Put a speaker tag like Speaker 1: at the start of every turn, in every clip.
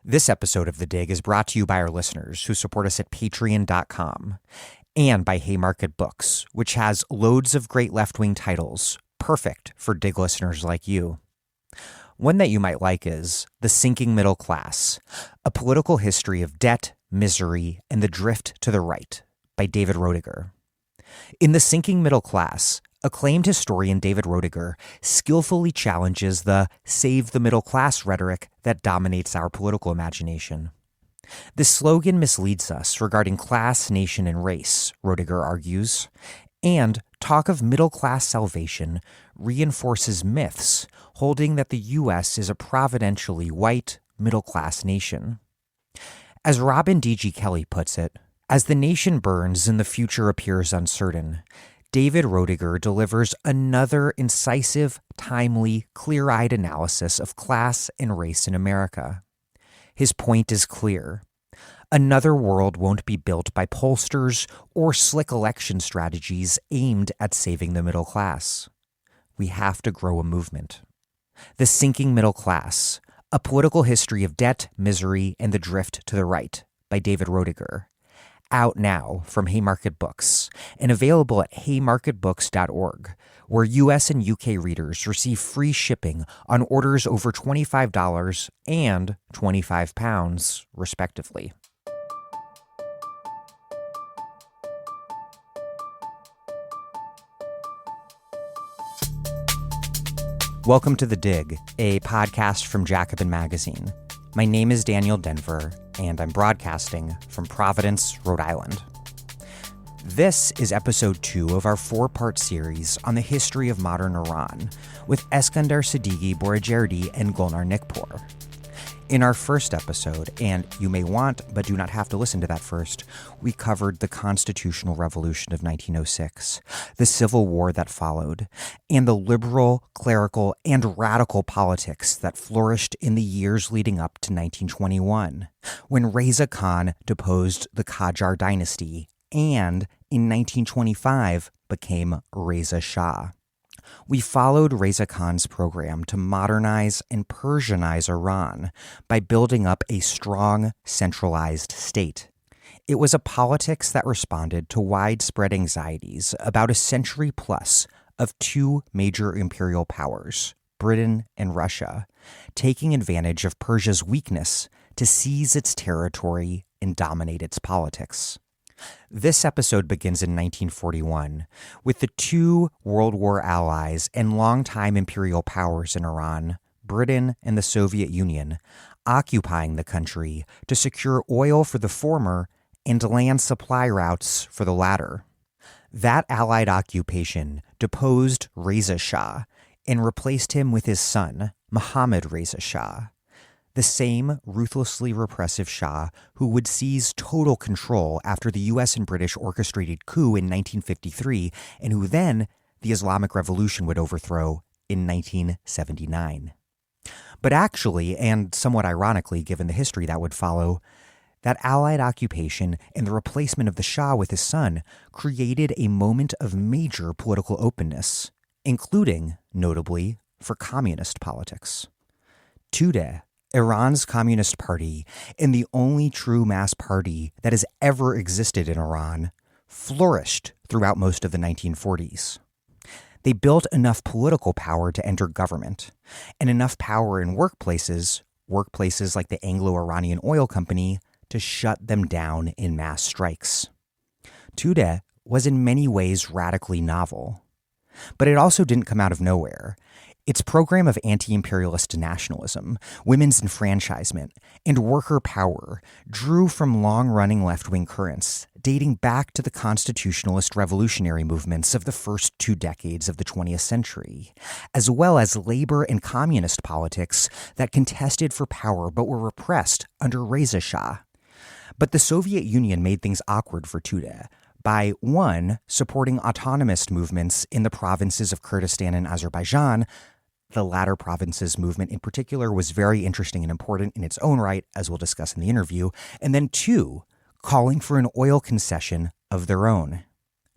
Speaker 1: This episode of The Dig is brought to you by our listeners who support us at patreon.com and by Haymarket Books, which has loads of great left-wing titles, perfect for Dig listeners like you. One that you might like is The Sinking Middle Class, A Political History of Debt, Misery, and the Drift to the Right by David Roediger. In The Sinking Middle Class, acclaimed historian David Roediger skillfully challenges the save the middle class rhetoric that dominates our political imagination. This slogan misleads us regarding class, nation, and race, Roediger argues, and talk of middle class salvation reinforces myths holding that the U.S. is a providentially white middle class nation. As Robin D.G. Kelly puts it, as the nation burns and the future appears uncertain, David Roediger delivers another incisive, timely, clear-eyed analysis of class and race in America. His point is clear. Another world won't be built by pollsters or slick election strategies aimed at saving the middle class. We have to grow a movement. The Sinking Middle Class, A Political History of Debt, Misery, and the Drift to the Right by David Roediger. Out now from Haymarket Books and available at haymarketbooks.org, where U.S. and U.K. readers receive free shipping on orders over $25 and £25, respectively. Welcome to The Dig, a podcast from Jacobin Magazine. My name is Daniel Denver, and I'm broadcasting from Providence, Rhode Island. This is episode 2 of our 4-part series on the history of modern Iran with Eskandar Sadeghi-Boroujerdi and Golnar Nikpour. In our first episode, and you may want but do not have to listen to that first, we covered the constitutional revolution of 1906, the civil war that followed, and the liberal, clerical, and radical politics that flourished in the years leading up to 1921, when Reza Khan deposed the Qajar dynasty and, in 1925, became Reza Shah. We followed Reza Khan's program to modernize and Persianize Iran by building up a strong, centralized state. It was a politics that responded to widespread anxieties about a century plus of two major imperial powers, Britain and Russia, taking advantage of Persia's weakness to seize its territory and dominate its politics. This episode begins in 1941 with the two World War allies and longtime imperial powers in Iran, Britain and the Soviet Union, occupying the country to secure oil for the former and land supply routes for the latter. That allied occupation deposed Reza Shah and replaced him with his son, Mohammad Reza Shah, the same ruthlessly repressive Shah who would seize total control after the U.S. and British orchestrated coup in 1953 and who then the Islamic Revolution would overthrow in 1979. But actually, and somewhat ironically given the history that would follow, that allied occupation and the replacement of the Shah with his son created a moment of major political openness, including, notably, for communist politics. Tudeh, Iran's Communist Party, and the only true mass party that has ever existed in Iran, flourished throughout most of the 1940s. They built enough political power to enter government, and enough power in workplaces like the Anglo-Iranian Oil Company, to shut them down in mass strikes. Tudeh was in many ways radically novel, but it also didn't come out of nowhere. Its program of anti-imperialist nationalism, women's enfranchisement, and worker power drew from long-running left-wing currents dating back to the constitutionalist revolutionary movements of the first 2 decades of the 20th century, as well as labor and communist politics that contested for power but were repressed under Reza Shah. But the Soviet Union made things awkward for Tudeh by, 1, supporting autonomist movements in the provinces of Kurdistan and Azerbaijan. The latter province's movement in particular was very interesting and important in its own right, as we'll discuss in the interview. And then 2, calling for an oil concession of their own.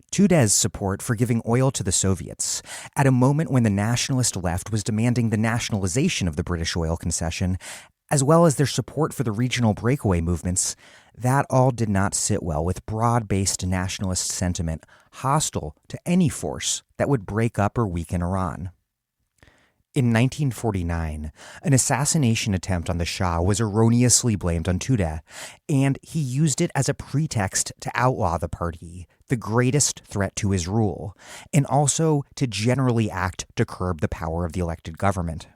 Speaker 1: Tudeh's support for giving oil to the Soviets at a moment when the nationalist left was demanding the nationalization of the British oil concession as well as their support for the regional breakaway movements, that all did not sit well with broad-based nationalist sentiment hostile to any force that would break up or weaken Iran. In 1949, an assassination attempt on the Shah was erroneously blamed on Tudeh, and he used it as a pretext to outlaw the party, the greatest threat to his rule, and also to generally act to curb the power of the elected government.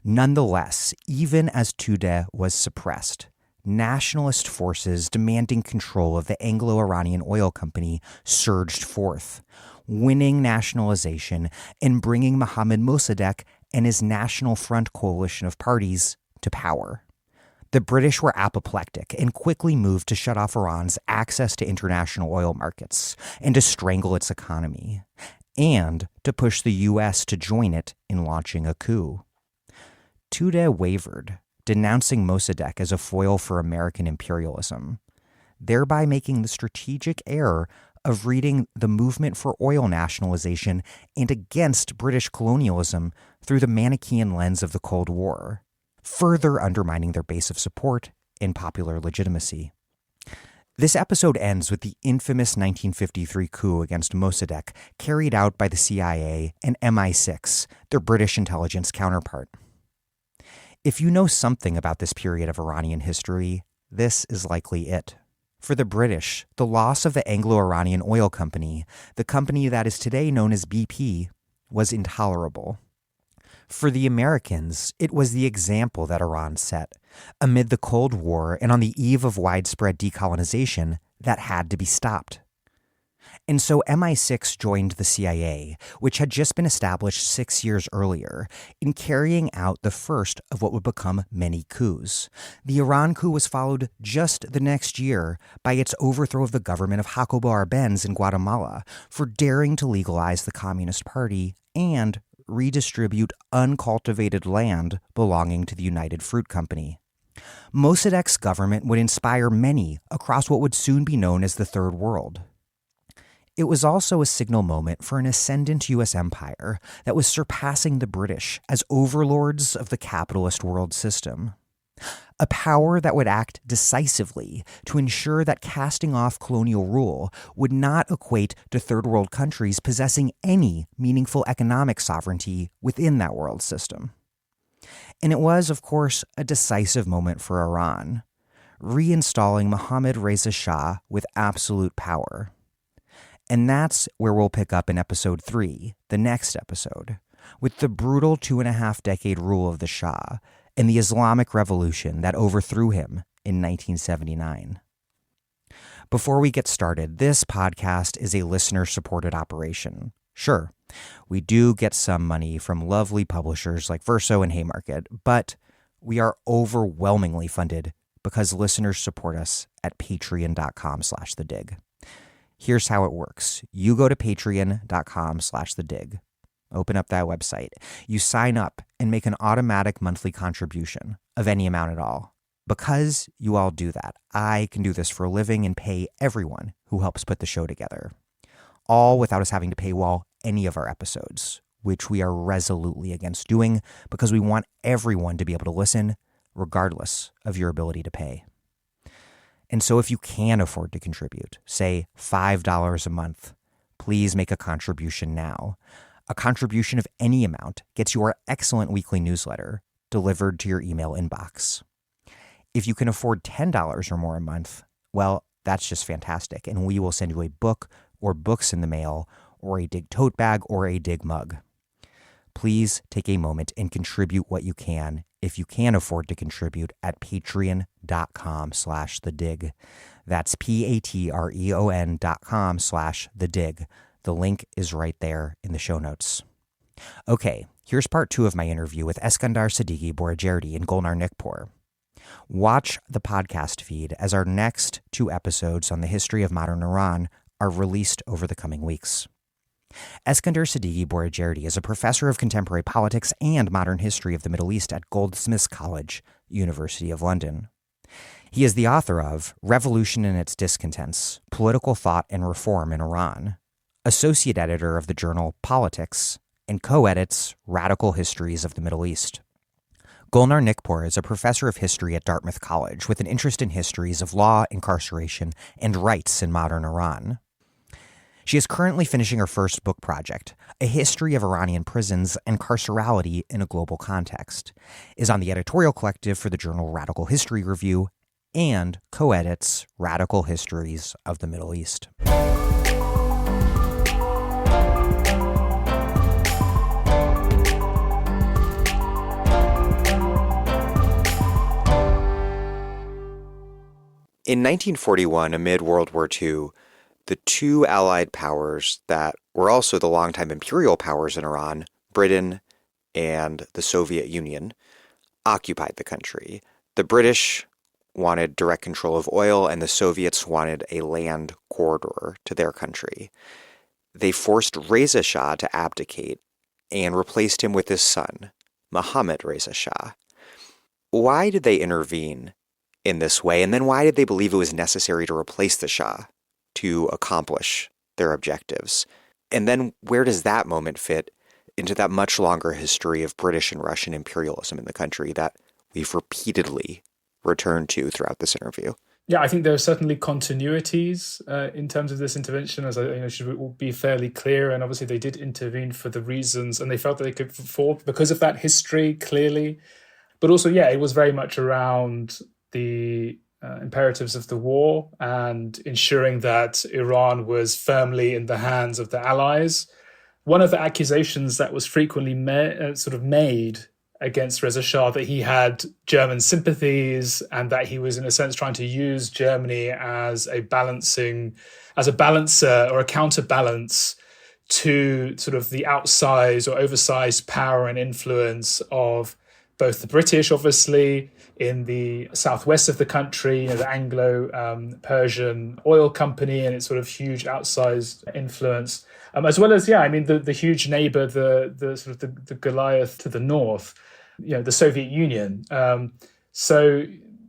Speaker 1: Nonetheless, even as Tudeh was suppressed, nationalist forces demanding control of the Anglo-Iranian Oil Company surged forth, winning nationalization and bringing Mohammad Mosaddegh and his National Front coalition of parties to power. The British were apoplectic and quickly moved to shut off Iran's access to international oil markets and to strangle its economy, and to push the U.S. to join it in launching a coup. Tudeh wavered, denouncing Mosaddegh as a foil for American imperialism, thereby making the strategic error of reading the movement for oil nationalization and against British colonialism through the Manichaean lens of the Cold War, further undermining their base of support and popular legitimacy. This episode ends with the infamous 1953 coup against Mosaddegh carried out by the CIA and MI6, their British intelligence counterpart. If you know something about this period of Iranian history, this is likely it. For the British, the loss of the Anglo-Iranian Oil Company, the company that is today known as BP, was intolerable. For the Americans, it was the example that Iran set, amid the Cold War and on the eve of widespread decolonization, that had to be stopped. And so MI6 joined the CIA, which had just been established 6 years earlier, in carrying out the first of what would become many coups. The Iran coup was followed just the next year by its overthrow of the government of Jacobo Arbenz in Guatemala for daring to legalize the Communist Party and redistribute uncultivated land belonging to the United Fruit Company. Mossadegh's government would inspire many across what would soon be known as the Third World. It was also a signal moment for an ascendant U.S. empire that was surpassing the British as overlords of the capitalist world system. A power that would act decisively to ensure that casting off colonial rule would not equate to third world countries possessing any meaningful economic sovereignty within that world system. And it was, of course, a decisive moment for Iran, reinstalling Mohammad Reza Shah with absolute power. And that's where we'll pick up in episode 3, the next episode, with the brutal 2.5-decade rule of the Shah and the Islamic Revolution that overthrew him in 1979. Before we get started, this podcast is a listener-supported operation. Sure, we do get some money from lovely publishers like Verso and Haymarket, but we are overwhelmingly funded because listeners support us at patreon.com/thedig. Here's how it works. You go to patreon.com/thedig. Open up that website. You sign up and make an automatic monthly contribution of any amount at all. Because you all do that, I can do this for a living and pay everyone who helps put the show together. All without us having to paywall any of our episodes, which we are resolutely against doing because we want everyone to be able to listen regardless of your ability to pay. And so if you can afford to contribute, say $5 a month, please make a contribution now. A contribution of any amount gets you our excellent weekly newsletter delivered to your email inbox. If you can afford $10 or more a month, well, that's just fantastic. And we will send you a book or books in the mail or a Dig tote bag or a Dig mug. Please take a moment and contribute what you can if you can afford to contribute at patreon.com/thedig. That's patreon.com/thedig. The link is right there in the show notes. Okay, here's part 2 of my interview with Eskandar Sadeghi-Boroujerdi in Golnar, Nikpour. Watch the podcast feed as our next 2 episodes on the history of modern Iran are released over the coming weeks. Eskandar Sadeghi-Boroujerdi is a professor of contemporary politics and modern history of the Middle East at Goldsmiths College, University of London. He is the author of Revolution and Its Discontents, Political Thought and Reform in Iran, associate editor of the journal Politics, and co-edits Radical Histories of the Middle East. Golnar Nikpour is a professor of history at Dartmouth College with an interest in histories of law, incarceration, and rights in modern Iran. She is currently finishing her first book project, A History of Iranian Prisons and Carcerality in a Global Context, is on the editorial collective for the journal Radical History Review, and co-edits Radical Histories of the Middle East. In 1941, amid World War II, the two Allied powers that were also the longtime imperial powers in Iran, Britain and the Soviet Union, occupied the country. The British wanted direct control of oil, and the Soviets wanted a land corridor to their country. They forced Reza Shah to abdicate and replaced him with his son, Mohammad Reza Shah. Why did they intervene in this way, and then why did they believe it was necessary to replace the Shah to accomplish their objectives? And then where does that moment fit into that much longer history of British and Russian imperialism in the country that we've repeatedly returned to throughout this interview?
Speaker 2: Yeah, I think there are certainly continuities in terms of this intervention, as should be fairly clear. And obviously they did intervene for the reasons, and they felt that they could afford because of that history, clearly. But also, yeah, it was very much around the imperatives of the war and ensuring that Iran was firmly in the hands of the Allies. One of the accusations that was frequently made against Reza Shah, that he had German sympathies and that he was, in a sense, trying to use Germany as a balancer or a counterbalance to sort of the outsized or oversized power and influence of both the British, obviously, in the southwest of the country, the Anglo-Persian Oil Company and its sort of huge outsized influence, as well as, the huge neighbor, the Goliath to the north, the Soviet Union.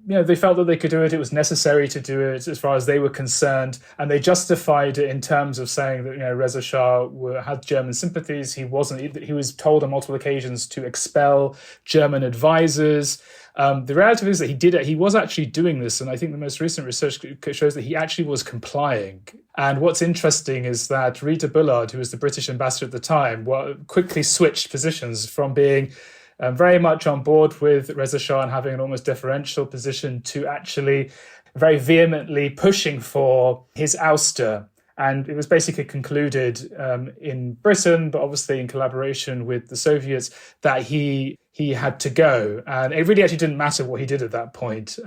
Speaker 2: They felt that they could do it. It was necessary to do it as far as they were concerned. And they justified it in terms of saying that, Reza Shah had German sympathies. He was told on multiple occasions to expel German advisors. The reality is that he was actually doing this. And I think the most recent research shows that he actually was complying. And what's interesting is that Rita Bullard, who was the British ambassador at the time, quickly switched positions from being very much on board with Reza Shah and having an almost deferential position to actually very vehemently pushing for his ouster. And it was basically concluded in Britain, but obviously in collaboration with the Soviets, that he had to go. And it really actually didn't matter what he did at that point.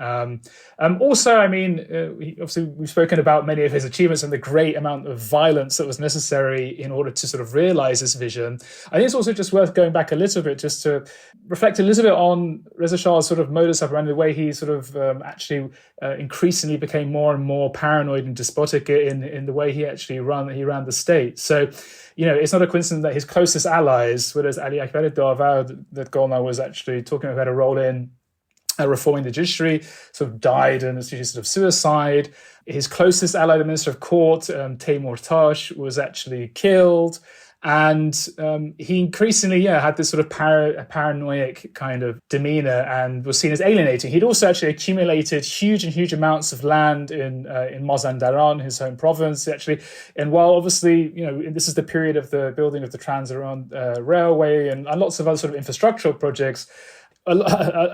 Speaker 2: Obviously, we've spoken about many of his achievements and the great amount of violence that was necessary in order to sort of realize this vision. I think it's also just worth going back a little bit just to reflect a little bit on Reza Shah's sort of modus operandi, the way he sort of increasingly became more and more paranoid and despotic in the way he actually ran the state. So, it's not a coincidence that his closest allies, whereas Ali Akbar Daavad, that Golnar was actually talking about, had a role in reforming the judiciary, sort of died in a sort of suicide. His closest ally, the Minister of Court, Teimour Tash, was actually killed. And he increasingly, had this sort of paranoid kind of demeanor and was seen as alienating. He'd also actually accumulated huge amounts of land in Mosaddegh, his home province, actually. And while obviously, this is the period of the building of the Trans-Iran Railway and lots of other sort of infrastructural projects, a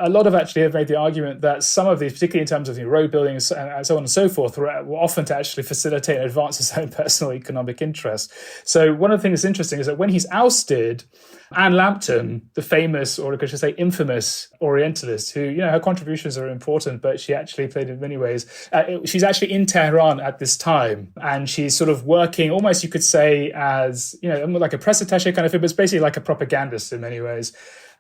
Speaker 2: lot of actually have made the argument that some of these, particularly in terms of road building and so on and so forth, were often to actually facilitate and advance his own personal economic interests. So one of the things that's interesting is that when he's ousted, Anne Lambton, the famous, or I should say infamous Orientalist, who, her contributions are important, but she actually played in many ways. She's actually in Tehran at this time, and she's sort of working almost, you could say, as, like a press attaché kind of thing, but it's basically like a propagandist in many ways.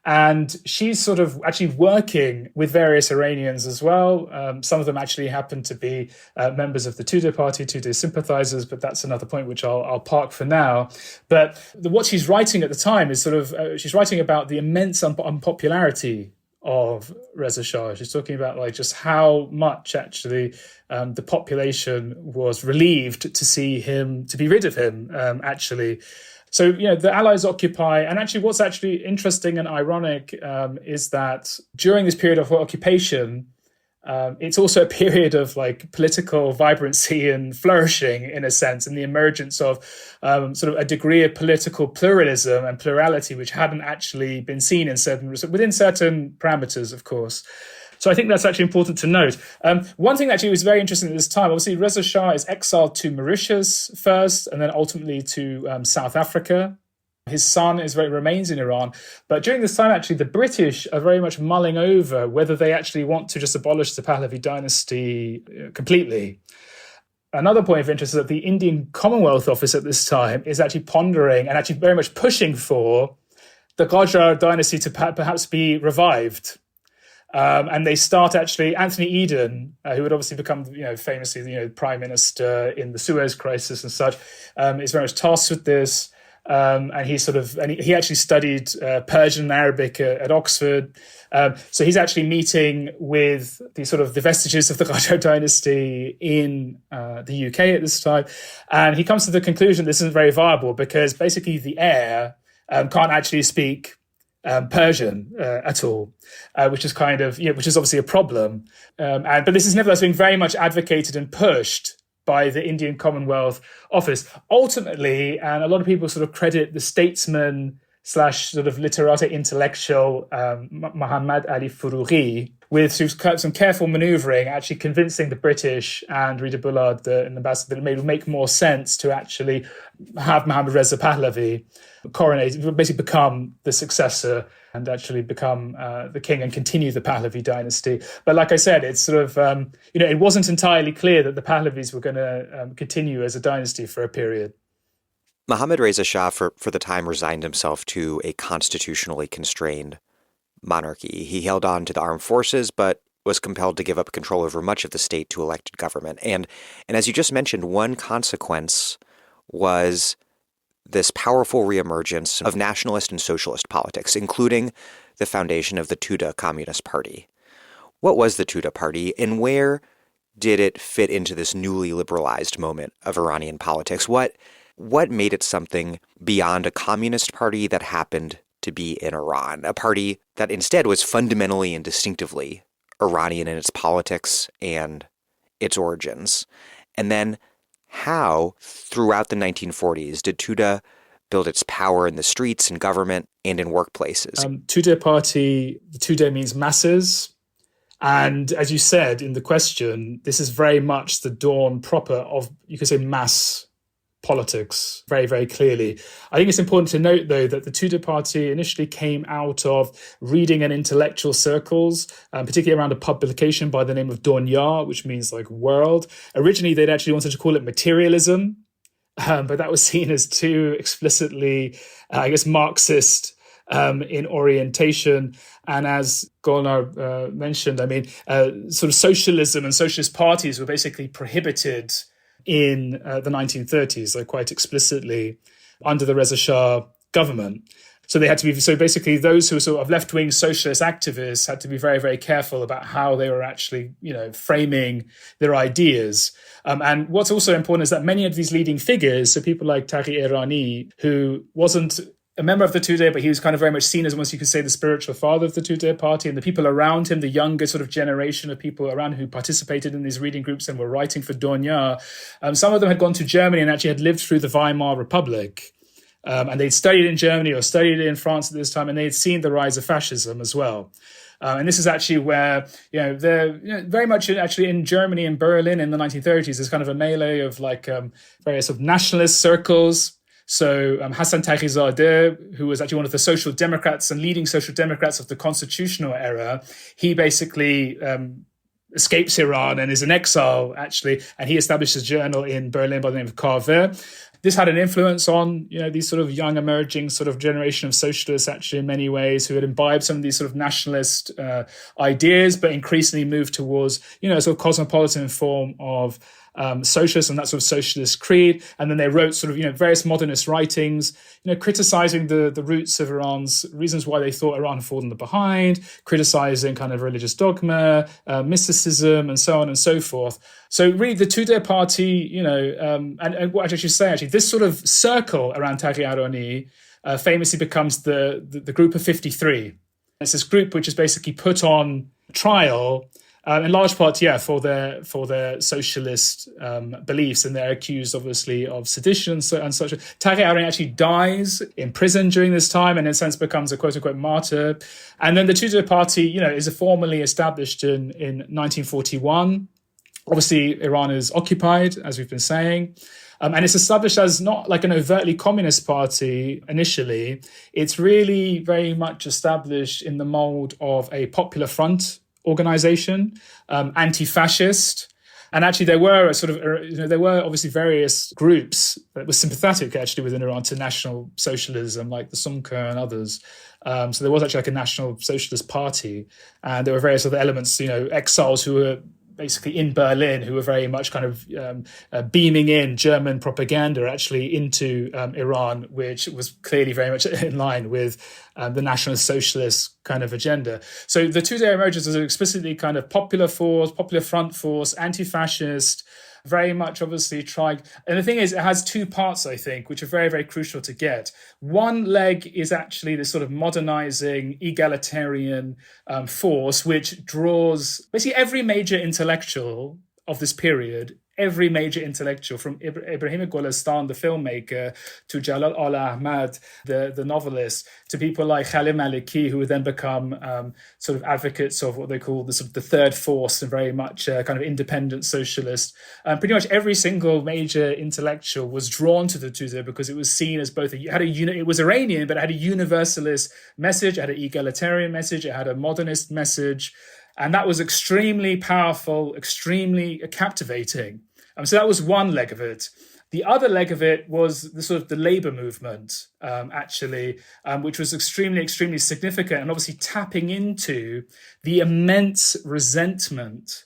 Speaker 2: And she's sort of actually working with various Iranians as well. Some of them actually happen to be members of the Tudeh party, Tudeh sympathizers, but that's another point which I'll park for now. But what she's writing at the time is sort of, she's writing about the immense unpopularity of Reza Shah. She's talking about just how much actually the population was relieved to see him, to be rid of him, actually. So, the Allies occupy, and actually what's actually interesting and ironic is that during this period of occupation, it's also a period of like political vibrancy and flourishing, in a sense, and the emergence of sort of a degree of political pluralism and plurality, which hadn't actually been seen within certain parameters, of course. So I think that's actually important to note. One thing that actually was very interesting at this time, obviously Reza Shah is exiled to Mauritius first, and then ultimately to South Africa. His son remains in Iran. But during this time, actually, the British are very much mulling over whether they actually want to just abolish the Pahlavi dynasty completely. Another point of interest is that the Indian Commonwealth Office at this time is actually pondering and actually very much pushing for the Qajar dynasty to perhaps be revived. And they start actually, Anthony Eden, who would obviously become, famously, prime minister in the Suez crisis and such, is very much tasked with this. And he actually studied Persian and Arabic at Oxford. So he's actually meeting with the vestiges of the Qajar dynasty in the UK at this time. And he comes to the conclusion this isn't very viable because basically the heir can't actually speak Persian at all, which is which is obviously a problem. But this is nevertheless being very much advocated and pushed by the Indian Commonwealth Office. Ultimately, and a lot of people sort of credit the statesman / sort of literati intellectual Muhammad Ali Furughi with some careful manoeuvring, actually convincing the British and Rida Bullard, the ambassador, that it would make more sense to actually have Mohammad Reza Pahlavi coronated, basically become the successor and actually become the king and continue the Pahlavi dynasty. But like I said, it's sort of, it wasn't entirely clear that the Pahlavis were going to continue as a dynasty for a period.
Speaker 1: Mohammad Reza Shah, for the time, resigned himself to a constitutionally constrained monarchy. He held on to the armed forces, but was compelled to give up control over much of the state to elected government. And as you just mentioned, one consequence was this powerful reemergence of nationalist and socialist politics, including the foundation of the Tudeh Communist Party. What was the Tudeh Party, and where did it fit into this newly liberalized moment of Iranian politics? What made it something beyond a communist party that happened to be in Iran, a party that instead was fundamentally and distinctively Iranian in its politics and its origins? And then how, throughout the 1940s, did Tudeh build its power in the streets, in government, and in workplaces?
Speaker 2: Tudeh Party, the Tudeh means masses. And as you said in the question, this is very much the dawn proper of, you could say, mass politics, very, very clearly. I think it's important to note, though, that the Tudeh Party initially came out of reading and intellectual circles, particularly around a publication by the name of Golnar, which means like world. Originally, they'd actually wanted to call it materialism, but that was seen as too explicitly, Marxist in orientation. And as Golnar mentioned, sort of socialism and socialist parties were basically prohibited in the 1930s, like quite explicitly, under the Reza Shah government. So they had to be, so basically those who were sort of left-wing socialist activists had to be very, very careful about how they were actually, framing their ideas. And what's also important is that many of these leading figures, so people like Taghi Irani, who wasn't a member of the Tudeh, but he was kind of very much seen as, once you could say, the spiritual father of the Tudeh party, and the people around him, the younger sort of generation of people around who participated in these reading groups and were writing for Golnar, some of them had gone to Germany and actually had lived through the Weimar Republic. And they'd studied in Germany or studied in France at this time, and they had seen the rise of fascism as well. And this is actually where, they're very much actually in Germany and Berlin in the 1930s, there's kind of a melee of various sort of nationalist circles. So Hassan Taghizadeh, who was actually one of the social democrats and leading social democrats of the constitutional era, he basically escapes Iran and is in exile, actually, and he established a journal in Berlin by the name of Carver. This had an influence on, these sort of young emerging sort of generation of socialists, actually, in many ways, who had imbibed some of these sort of nationalist ideas, but increasingly moved towards, a sort of cosmopolitan form of socialist and that sort of socialist creed. And then they wrote sort of, various modernist writings, criticizing the roots of Iran's reasons why they thought Iran had fallen behind, criticizing kind of religious dogma, mysticism, and so on and so forth. So really the Tudeh party, and what I should say, actually, this sort of circle around Taghi-Arani famously becomes the group of 53. It's this group which is basically put on trial in large part, for their socialist beliefs, and they're accused, obviously, of sedition and such. Taghi-Arani actually dies in prison during this time, and in a sense becomes a quote-unquote martyr. And then the Tudeh party, is formally established in 1941. Obviously, Iran is occupied, as we've been saying. And it's established as not like an overtly communist party initially. It's really very much established in the mold of a Popular Front organization, anti-fascist. And actually there were there were obviously various groups that were sympathetic actually within Iran to National Socialism, like the Sumka and others. So there was actually like a National Socialist Party. And there were various other elements, exiles who were basically in Berlin, who were very much kind of beaming in German propaganda actually into Iran, which was clearly very much in line with the National Socialist kind of agenda. So the Tudeh emerges as an explicitly kind of popular force, Popular Front force, anti-fascist, very much obviously tried. And the thing is, it has two parts, I think, which are very, very crucial to get. One leg is actually this sort of modernizing, egalitarian force, which draws basically every major intellectual of this period, every major intellectual, from Ibrahim Golestan, the filmmaker, to Jalal al-Ahmad, the novelist, to people like Khalil Maliki, who would then become sort of advocates of what they call the third force and very much kind of independent socialist. Pretty much every single major intellectual was drawn to the Tudeh because it was seen as both it was Iranian, but it had a universalist message, it had an egalitarian message, it had a modernist message. And that was extremely powerful, extremely captivating. So that was one leg of it. The other leg of it was the labor movement, which was extremely, extremely significant and obviously tapping into the immense resentment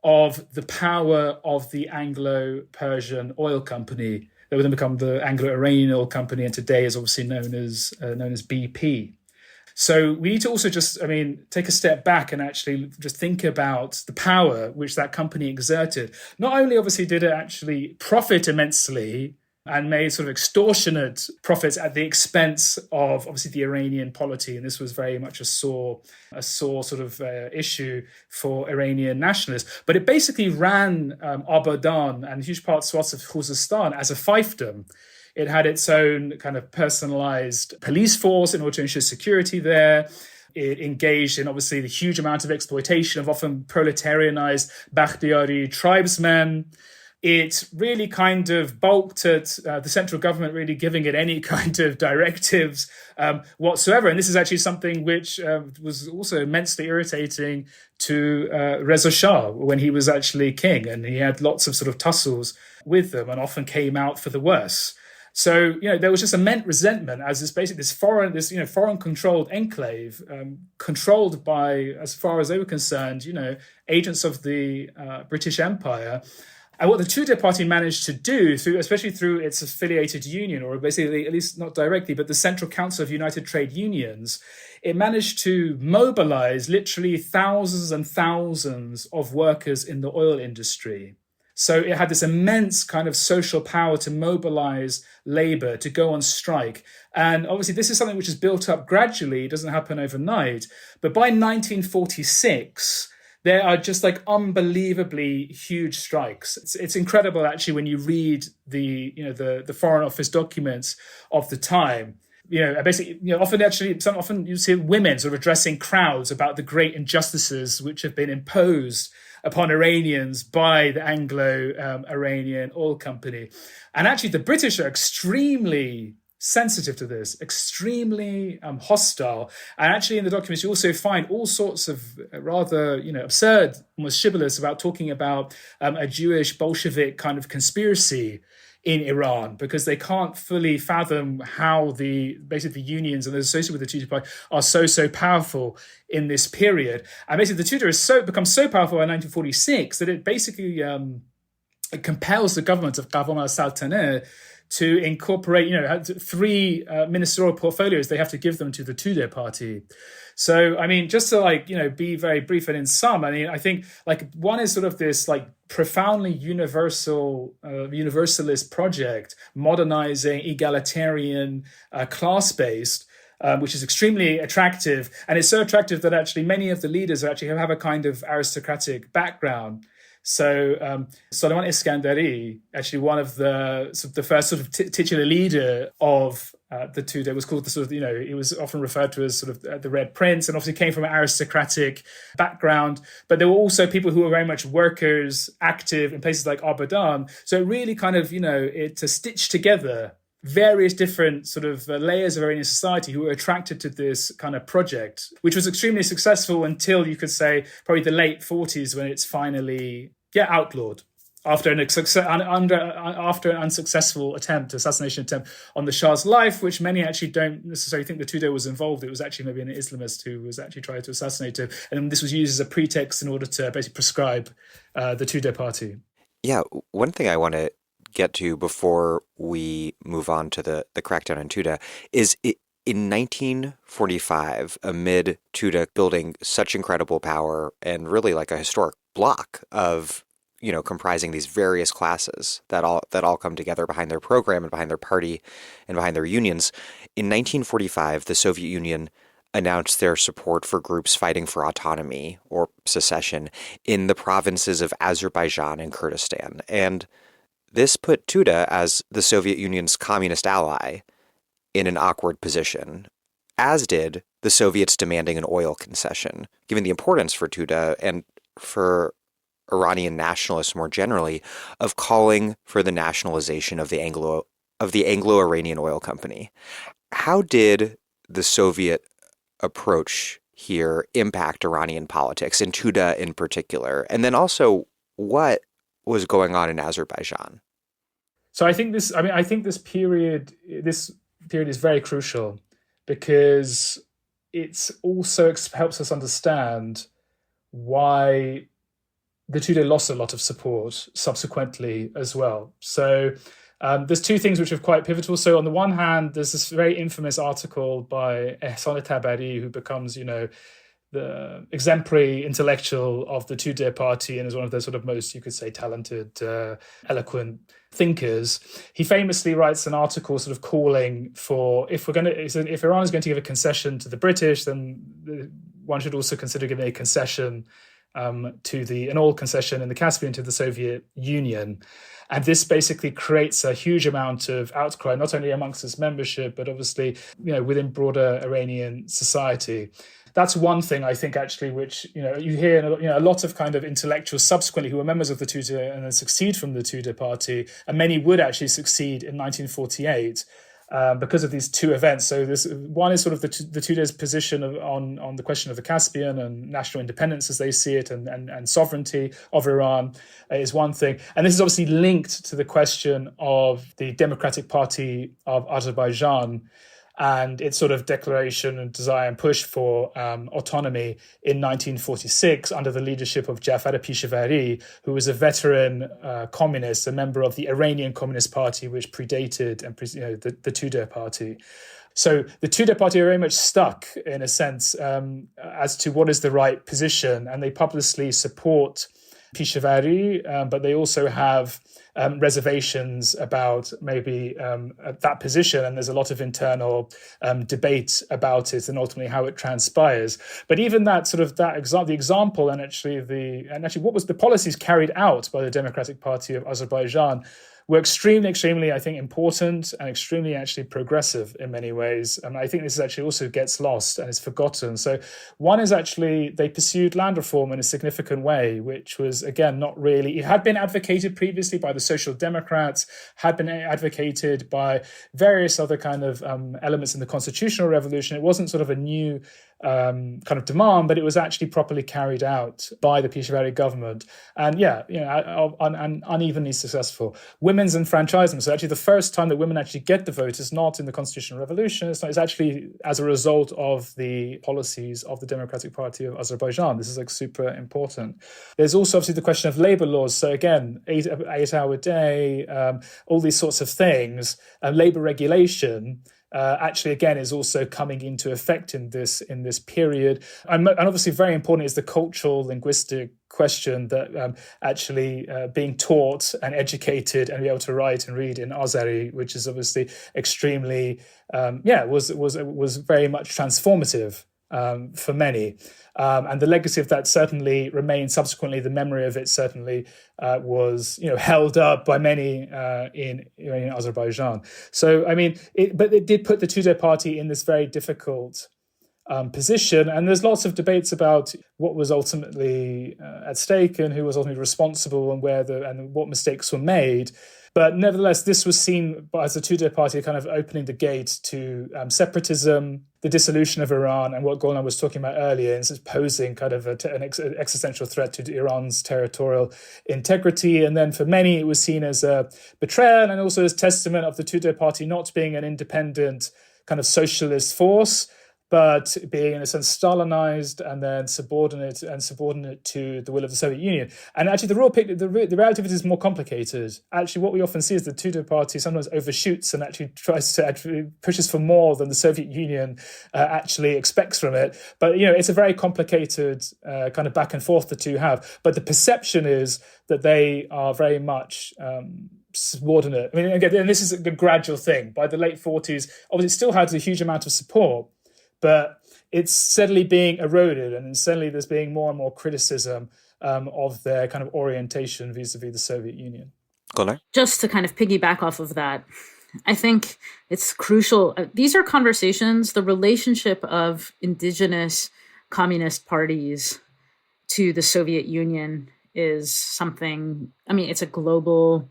Speaker 2: of the power of the Anglo-Persian Oil Company that would then become the Anglo-Iranian Oil Company, and today is obviously known as BP. So we need to also take a step back and actually just think about the power which that company exerted. Not only obviously did it actually profit immensely and made sort of extortionate profits at the expense of obviously the Iranian polity, and this was very much a sore sort of issue for Iranian nationalists. But it basically ran Abadan and huge swaths of Khuzestan as a fiefdom. It had its own kind of personalized police force in order to ensure security there. It engaged in obviously the huge amount of exploitation of often proletarianized Bakhtiari tribesmen. It really kind of balked at the central government really giving it any kind of directives whatsoever. And this is actually something which was also immensely irritating to Reza Shah when he was actually king. And he had lots of sort of tussles with them and often came out for the worse. So, there was just immense resentment as this foreign controlled enclave, controlled by, as far as they were concerned, agents of the British Empire. And what the Tudeh party managed to do, especially through its affiliated union, or basically, at least not directly, but the Central Council of United Trade Unions, it managed to mobilize literally thousands and thousands of workers in the oil industry. So it had this immense kind of social power to mobilize labor, to go on strike. And obviously this is something which is built up gradually. It doesn't happen overnight. But by 1946, there are just like unbelievably huge strikes. It's incredible actually when you read the Foreign Office documents of the time. Often you see women sort of addressing crowds about the great injustices which have been imposed upon Iranians by the Anglo-Iranian Oil Company. And actually the British are extremely sensitive to this, extremely hostile. And actually in the documents, you also find all sorts of rather, absurd, almost shibboleths about talking about a Jewish Bolshevik kind of conspiracy in Iran, because they can't fully fathom how the unions and those associated with the Tudeh party are so powerful in this period. And basically the Tudeh becomes so powerful in 1946 that it basically it compels the government of Qawam al-Saltaneh to incorporate, three ministerial portfolios. They have to give them to the Tudeh party. So, I mean, just to be very brief and in sum, I mean, I think one is sort of this profoundly universalist project, modernizing, egalitarian, class-based, which is extremely attractive. And it's so attractive that actually many of the leaders actually have a kind of aristocratic background. So Solomon Eskandari, actually one of the first sort of titular leader of the Tudeh, was called he was often referred to as sort of the Red Prince, and obviously came from an aristocratic background. But there were also people who were very much workers, active in places like Abadan. So it really kind of, to stitch together various different sort of layers of Iranian society who were attracted to this kind of project, which was extremely successful until, you could say, probably the late 40s, when it's finally outlawed after an unsuccessful assassination attempt on the Shah's life, which many actually don't necessarily think the Tudeh was involved. It was actually maybe an Islamist who was actually trying to assassinate him. And this was used as a pretext in order to basically prescribe the Tudeh party.
Speaker 1: Yeah, one thing I want to get to before we move on to the crackdown on Tudeh is in 1945, amid Tudeh building such incredible power and really like a historic block of, comprising these various classes that all come together behind their program and behind their party and behind their unions. In 1945, the Soviet Union announced their support for groups fighting for autonomy or secession in the provinces of Azerbaijan and Kurdistan. And this put Tudeh, as the Soviet Union's communist ally, in an awkward position, as did the Soviets demanding an oil concession, given the importance for Tudeh and for Iranian nationalists more generally of calling for the nationalization of the Anglo-Iranian Oil Company. How did the Soviet approach here impact Iranian politics, and Tudeh in particular? And then also, what was going on in Azerbaijan?
Speaker 2: So I think this period is very crucial, because it's also helps us understand why the Tudeh lost a lot of support subsequently as well. So there's two things which are quite pivotal. So on the one hand, there's this very infamous article by Ehsan Tabari, who becomes, the exemplary intellectual of the Tudeh party and is one of the sort of most, you could say, talented, eloquent thinkers. He famously writes an article sort of calling for, if Iran is going to give a concession to the British, then one should also consider giving a concession an oil concession in the Caspian to the Soviet Union. And this basically creates a huge amount of outcry, not only amongst its membership, but obviously, within broader Iranian society. That's one thing, I think, actually, which, you hear a lot of kind of intellectuals subsequently who were members of the Tudeh and then succeed from the Tudeh party, and many would actually succeed in 1948 because of these two events. So this one is sort of the Tudeh's position on the question of the Caspian and national independence as they see it, and sovereignty of Iran is one thing. And this is obviously linked to the question of the Democratic Party of Azerbaijan and its sort of declaration and desire and push for autonomy in 1946 under the leadership of Jafar Pishevari, who was a veteran communist, a member of the Iranian Communist Party, which predated the Tudeh party. So the Tudeh party are very much stuck, in a sense, as to what is the right position, and they publicly support Pishevari, but they also have reservations about maybe that position, and there's a lot of internal debate about it and ultimately how it transpires. But even the example and actually what was the policies carried out by the Democratic Party of Azerbaijan were extremely, I think, important and extremely actually progressive in many ways. And I think this actually also gets lost and is forgotten. So one is actually they pursued land reform in a significant way, which was, again, not really, it had been advocated previously by the Social Democrats, had been advocated by various other kind of elements in the constitutional revolution. It wasn't sort of a new kind of demand, but it was actually properly carried out by the Peshawari government. And unevenly successful. Women's enfranchisement, so actually the first time that women actually get the vote is not in the constitutional revolution, it's actually as a result of the policies of the Democratic Party of Azerbaijan. This is like super important. There's also obviously the question of labor laws. So again, 8-hour day, all these sorts of things, labor regulation, actually, again, is also coming into effect in this period. And obviously very important is the cultural, linguistic question that actually being taught and educated and be able to write and read in Azeri, which is obviously extremely, was very much transformative for many. And the legacy of that certainly remains subsequently. The memory of it certainly was, held up by many in Azerbaijan. So, but it did put the Tudeh party in this very difficult position. And there's lots of debates about what was ultimately at stake and who was ultimately responsible and what mistakes were made. But nevertheless, this was seen as the Tudeh party kind of opening the gate to separatism, the dissolution of Iran, and what Golnar was talking about earlier, and it's posing kind of an existential threat to Iran's territorial integrity. And then for many, it was seen as a betrayal and also as testament of the Tudeh party not being an independent kind of socialist force, but being in a sense Stalinized and then subordinate to the will of the Soviet Union. And actually the reality of it is more complicated. Actually, what we often see is the Tudeh party sometimes overshoots and actually pushes for more than the Soviet Union actually expects from it. But, it's a very complicated kind of back and forth the two have. But the perception is that they are very much subordinate. Again, and this is a gradual thing. By the late 40s, obviously it still has a huge amount of support, but it's steadily being eroded, and steadily there's being more and more criticism of their kind of orientation vis-a-vis the Soviet Union.
Speaker 3: Golnar?
Speaker 4: Just to kind of piggyback off of that, I think it's crucial. These are conversations, the relationship of indigenous communist parties to the Soviet Union is something, it's a global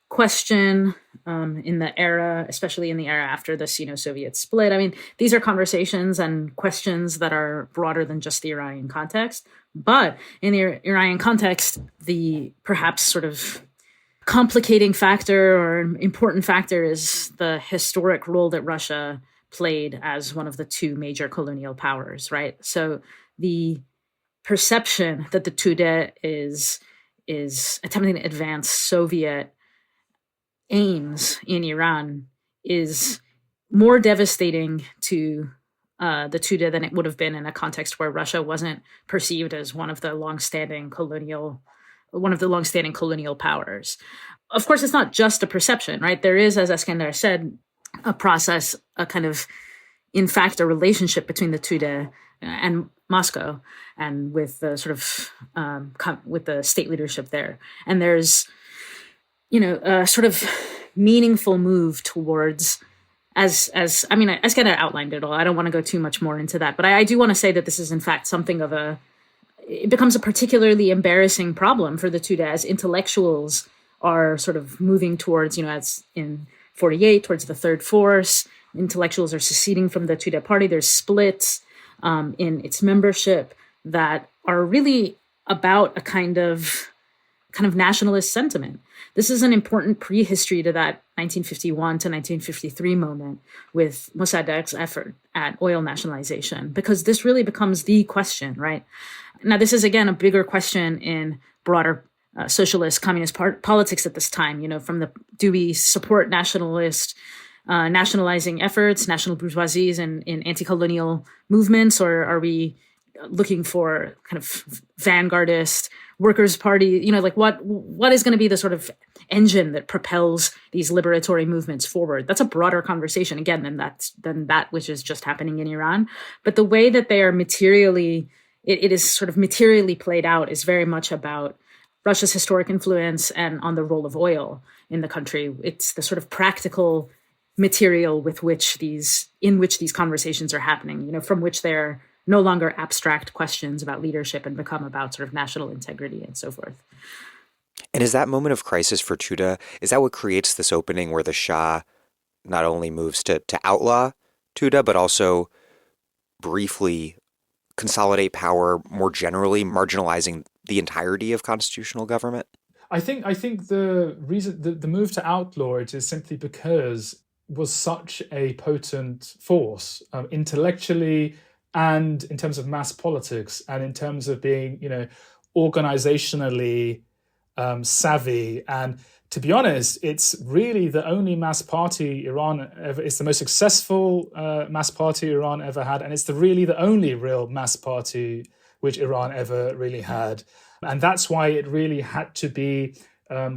Speaker 4: question in the era, especially in the era after the Sino-Soviet split. These are conversations and questions that are broader than just the Iranian context. But in the Iranian context, the perhaps sort of complicating factor or important factor is the historic role that Russia played as one of the two major colonial powers, right? So the perception that the Tudeh is attempting to advance Soviet aims in Iran is more devastating to the Tudeh than it would have been in a context where Russia wasn't perceived as one of the long-standing colonial powers. Of course, it's not just a perception, right? There is, as Eskandar said, a process, a kind of, in fact, a relationship between the Tudeh and Moscow, and with the sort of with the state leadership there, and there's a sort of meaningful move towards, Eskandar outlined it all. I don't want to go too much more into that, but I do want to say that this is in fact something of it becomes a particularly embarrassing problem for the Tudeh as intellectuals are sort of moving towards, as in 48, towards the third force. Intellectuals are seceding from the Tudeh party. There's splits in its membership that are really about a kind of nationalist sentiment. This is an important prehistory to that 1951 to 1953 moment with Mossaddegh's effort at oil nationalization, because this really becomes the question, right? Now, this is, again, a bigger question in broader socialist communist politics at this time, from the, do we support nationalizing efforts, national bourgeoisies in anti-colonial movements, or are we looking for kind of vanguardist Workers' Party, what is going to be the sort of engine that propels these liberatory movements forward? That's a broader conversation, again, than that which is just happening in Iran. But the way that they are it is sort of materially played out is very much about Russia's historic influence and on the role of oil in the country. It's the sort of practical material in which these conversations are happening, from which they're no longer abstract questions about leadership and become about sort of national integrity and so forth.
Speaker 3: And is that moment of crisis for Tudeh, is that what creates this opening where the Shah not only moves to outlaw Tudeh, but also briefly consolidate power more generally, marginalizing the entirety of constitutional government?
Speaker 2: I think the reason the move to outlaw it is simply because it was such a potent force intellectually and in terms of mass politics and in terms of being, organizationally savvy. And to be honest, it's really the only mass party Iran ever, it's the most successful mass party Iran ever had. And it's really the only real mass party which Iran ever really had. And that's why it really had to be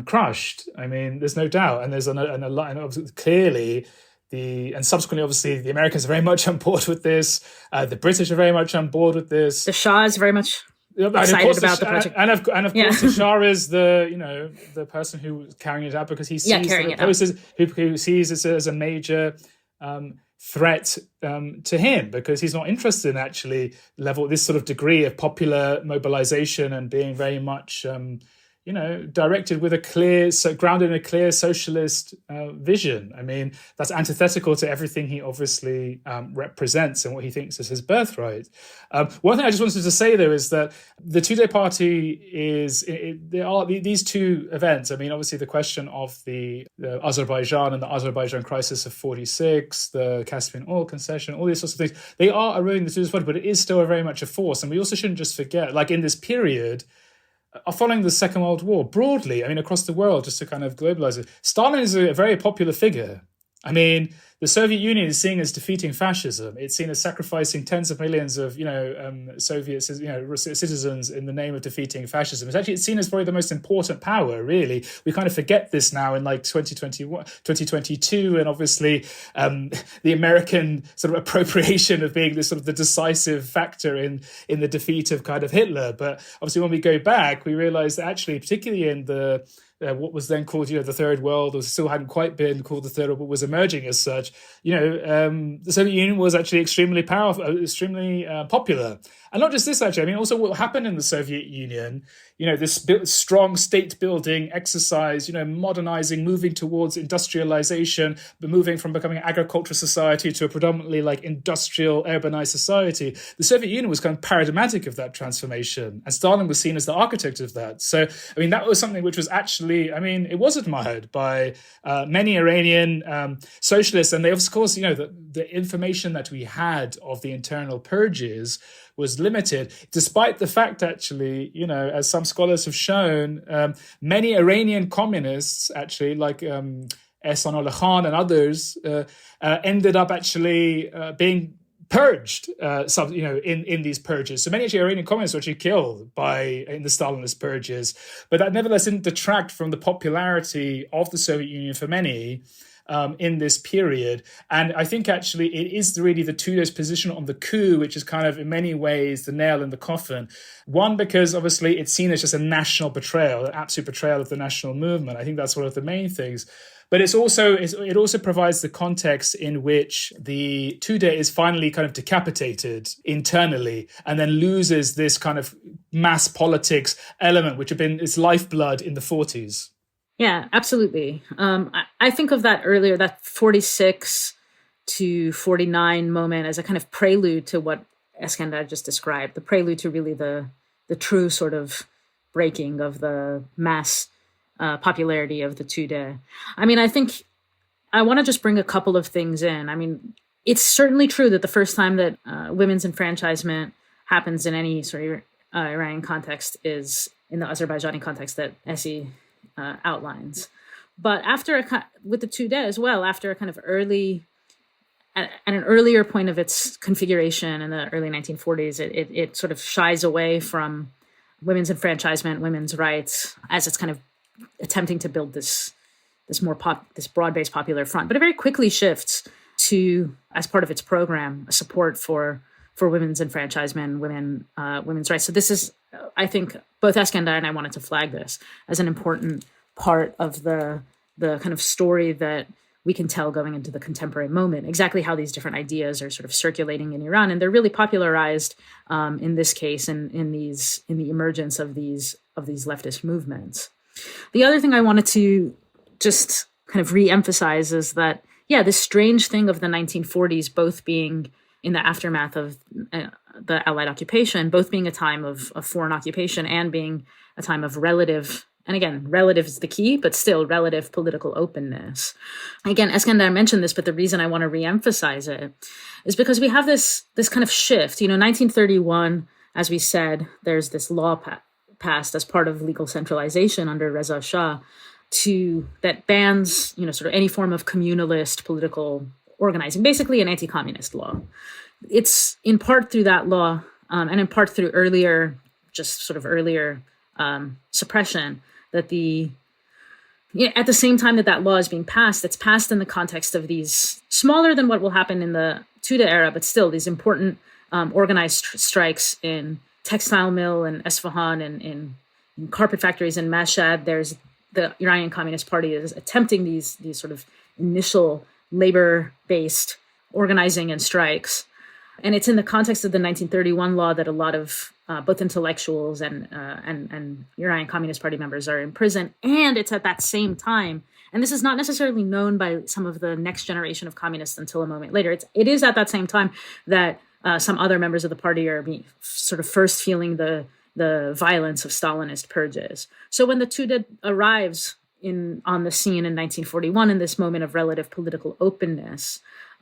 Speaker 2: crushed. I mean, there's no doubt. And there's a lot, and obviously, clearly, and subsequently, obviously, the Americans are very much on board with this. The British are very much on board with this.
Speaker 4: The Shah is very much excited about the project.
Speaker 2: And of course, the Shah is the person who's carrying it out because he sees who sees it as a major threat to him, because he's not interested in actually this sort of degree of popular mobilization and being very much directed with grounded in a clear socialist vision. I mean, that's antithetical to everything he obviously represents and what he thinks is his birthright. One thing I just wanted to say, though, is that the Tudeh party there are these two events. I mean, obviously the question of the Azerbaijan and the Azerbaijan crisis of 46, the Caspian oil concession, all these sorts of things, they are eroding the Tudeh party, but it is still very much a force. And we also shouldn't just forget, like in this period, following the Second World War, broadly, I mean, across the world, just to kind of globalize it, Stalin is a very popular figure. I mean, the Soviet Union is seen as defeating fascism. It's seen as sacrificing tens of millions of, Soviet, citizens in the name of defeating fascism. It's seen as probably the most important power, really. We kind of forget this now in like 2022, and obviously the American sort of appropriation of being this sort of the decisive factor in the defeat of kind of Hitler. But obviously when we go back, we realize that actually, particularly in the what was then called, the Third World, or still hadn't quite been called the Third World, but was emerging as such. The Soviet Union was actually extremely powerful, extremely popular. And not just this, actually. I mean, also what happened in the Soviet Union, this strong state-building exercise, modernizing, moving towards industrialization, but moving from becoming an agricultural society to a predominantly like industrial, urbanized society. The Soviet Union was kind of paradigmatic of that transformation, and Stalin was seen as the architect of that. So, I mean, that was something which was actually, it was admired by many Iranian socialists, and they, of course, the information that we had of the internal purges was limited, despite the fact, actually, as some scholars have shown, many Iranian communists, actually, like Ehsanullah Khan and others, ended up actually being purged, in these purges. So many actually Iranian communists were actually killed in the Stalinist purges, but that nevertheless didn't detract from the popularity of the Soviet Union for many in this period. And I think actually it is really the Tudeh's position on the coup, which is kind of in many ways the nail in the coffin. One, because obviously it's seen as just a national betrayal, an absolute betrayal of the national movement. I think that's one of the main things. But it also provides the context in which the Tudeh is finally kind of decapitated internally and then loses this kind of mass politics element, which had been its lifeblood in the 40s.
Speaker 4: Yeah, absolutely. I think of that earlier, that 46 to 49 moment as a kind of prelude to what Eskandar just described, the prelude to really the true sort of breaking of the mass popularity of the Tudeh. I mean, I think I want to just bring a couple of things in. I mean, it's certainly true that the first time that women's enfranchisement happens in any sort of Iranian context is in the Azerbaijani context that Essie outlines. But with the Tudeh as well, after a kind of at an earlier point of its configuration in the early 1940s, it sort of shies away from women's enfranchisement, women's rights, as it's kind of attempting to build this broad-based popular front. But it very quickly shifts to, as part of its program, support for women's enfranchisement, women's rights. So this is, I think, both Eskandar and I wanted to flag this as an important part of the kind of story that we can tell going into the contemporary moment, exactly how these different ideas are sort of circulating in Iran. And they're really popularized in this case in the emergence of these leftist movements. The other thing I wanted to just kind of re-emphasize is that, this strange thing of the 1940s both being in the aftermath of the Allied occupation, both being a time of foreign occupation and being a time of relative, and again, relative is the key, but still relative political openness. Again, Eskandar mentioned this, but the reason I want to reemphasize it is because we have this kind of shift. 1931, as we said, there's this law passed as part of legal centralization under Reza Shah that bans, sort of any form of communalist political organizing, basically an anti-communist law. It's in part through that law and in part through earlier suppression that at the same time that law is being passed, it's passed in the context of these smaller than what will happen in the Tudeh era, but still these important organized strikes in textile mill and Esfahan and in carpet factories in Mashhad. There's the Iranian Communist Party is attempting these sort of initial labor-based organizing and strikes. And it's in the context of the 1931 law that a lot of both intellectuals and Iranian Communist Party members are in prison. And it's at that same time, and this is not necessarily known by some of the next generation of communists until a moment later. It is at that same time that some other members of the party are sort of first feeling the violence of Stalinist purges. So when the Tudeh arrives on the scene in 1941, in this moment of relative political openness,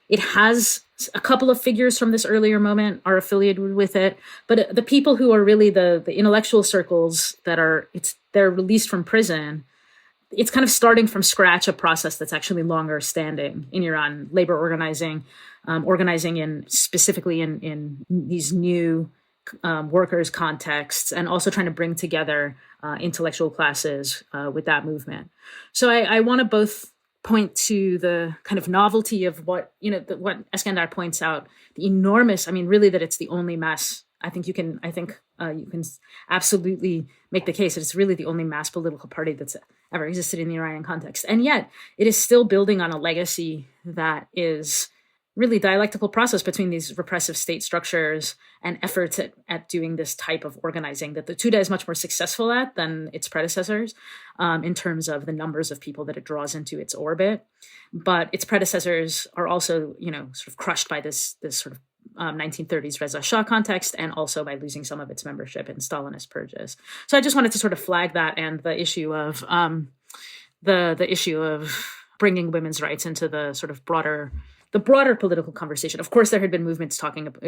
Speaker 4: it has a couple of figures from this earlier moment are affiliated with it, but the people who are really the intellectual circles they're released from prison, it's kind of starting from scratch a process that's actually longer standing in Iran, labor organizing, specifically in these new workers' contexts, and also trying to bring together intellectual classes with that movement. So I want to both point to the kind of novelty of what Eskandar points out, the enormous, really that it's the only mass. I think you can absolutely make the case that it's really the only mass political party that's ever existed in the Iranian context. And yet it is still building on a legacy that is really dialectical process between these repressive state structures and efforts at doing this type of organizing that the Tudeh is much more successful at than its predecessors in terms of the numbers of people that it draws into its orbit. But its predecessors are also, sort of crushed by this sort of 1930s Reza Shah context, and also by losing some of its membership in Stalinist purges. So I just wanted to sort of flag that, and the issue of the issue of bringing women's rights into the sort of broader political conversation. Of course, there had been movements talking about,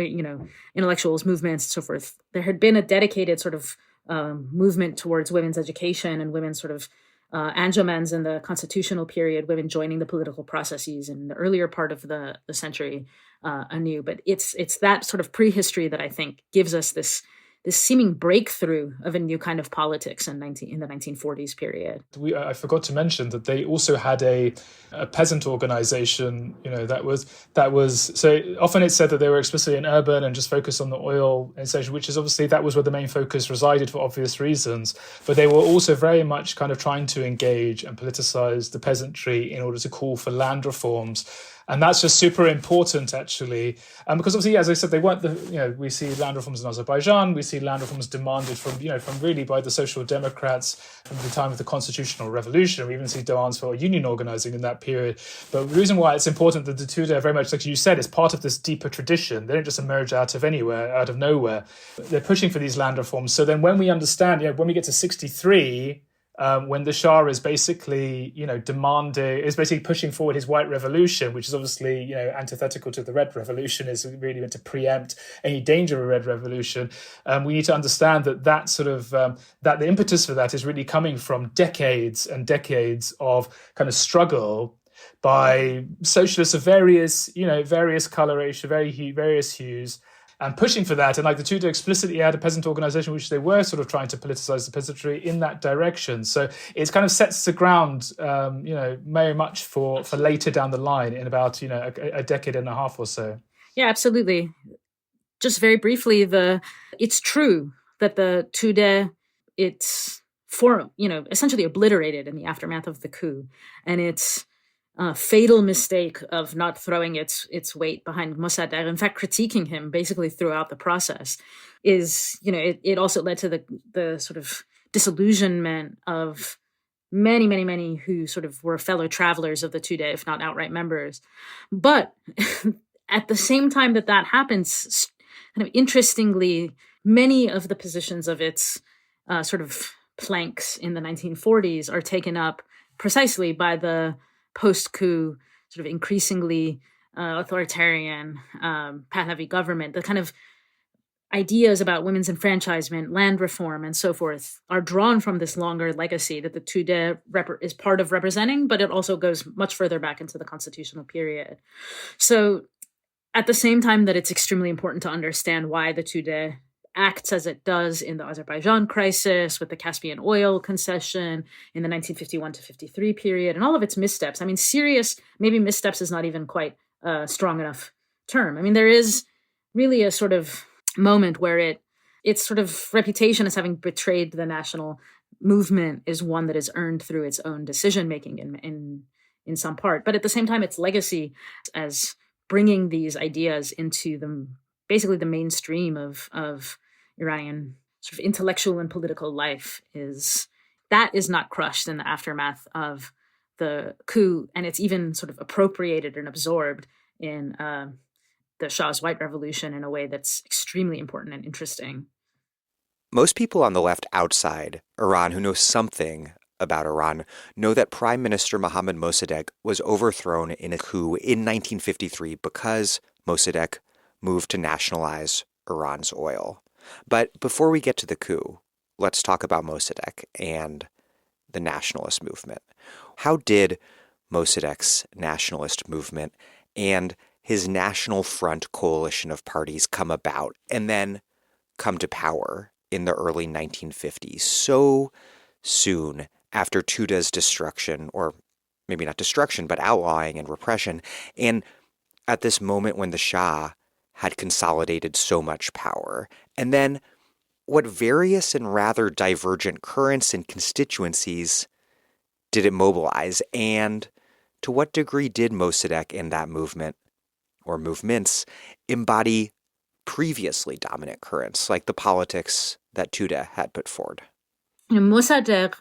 Speaker 4: intellectuals, movements, so forth. There had been a dedicated sort of movement towards women's education and women's sort of anjumans in the constitutional period, women joining the political processes in the earlier part of the century anew. But it's that sort of prehistory that I think gives us this seeming breakthrough of a new kind of politics in the 1940s period.
Speaker 2: I forgot to mention that they also had a peasant organization, that was so often it's said that they were explicitly an urban and just focused on the oil station, which is obviously that was where the main focus resided for obvious reasons. But they were also very much kind of trying to engage and politicize the peasantry in order to call for land reforms. And that's just super important, actually, because obviously, as I said, they weren't we see land reforms in Azerbaijan, we see land reforms demanded from really by the Social Democrats from the time of the Constitutional Revolution. We even see demands for union organizing in that period. But the reason why it's important that the Tudeh, very much like you said, is part of this deeper tradition. They don't just emerge out of nowhere. They're pushing for these land reforms. So then when we understand, when we get to 63, when the Shah is basically, basically pushing forward his white revolution, which is obviously, antithetical to the red revolution, is really meant to preempt any danger of a red revolution. We need to understand that sort of, that the impetus for that is really coming from decades and decades of kind of struggle by socialists of various coloration, various hues, and pushing for that. And like the Tudeh explicitly had a peasant organization, which they were sort of trying to politicize the peasantry in that direction. So it kind of sets the ground, very much for later down the line in about, a decade and a half or so.
Speaker 4: Yeah, absolutely. Just very briefly, it's true that the Tudeh, it's essentially obliterated in the aftermath of the coup. And it's fatal mistake of not throwing its weight behind Mosaddegh, in fact, critiquing him basically throughout the process, is, it also led to the sort of disillusionment of many, many, many who sort of were fellow travelers of the Tudeh, if not outright members. But at the same time that happens, kind of interestingly, many of the positions of its sort of planks in the 1940s are taken up precisely by the post-coup, sort of increasingly authoritarian Pahlavi government. The kind of ideas about women's enfranchisement, land reform, and so forth are drawn from this longer legacy that the Tudeh is part of representing, but it also goes much further back into the constitutional period. So at the same time that it's extremely important to understand why the Tudeh acts as it does in the Azerbaijan crisis, with the Caspian oil concession in the 1951 to 53 period, and all of its missteps. I mean, serious, maybe missteps is not even quite a strong enough term. I mean, there is really a sort of moment where its sort of reputation as having betrayed the national movement is one that is earned through its own decision making in some part. But at the same time, its legacy as bringing these ideas into basically the mainstream of Iranian sort of intellectual and political life is not crushed in the aftermath of the coup, and it's even sort of appropriated and absorbed in the Shah's White Revolution in a way that's extremely important and interesting.
Speaker 3: Most people on the left outside Iran who know something about Iran know that Prime Minister Mohammad Mosaddegh was overthrown in a coup in 1953 because Mosaddegh moved to nationalize Iran's oil. But before we get to the coup, let's talk about Mosaddegh and the nationalist movement. How did Mossadegh's nationalist movement and his National Front coalition of parties come about and then come to power in the early 1950s, so soon after Tudeh's destruction, or maybe not destruction, but outlawing and repression, and at this moment when the Shah had consolidated so much power? And then what various and rather divergent currents and constituencies did it mobilize? And to what degree did Mosaddegh and that movement or movements embody previously dominant currents, like the politics that Tudeh had put forward?
Speaker 4: Mosaddegh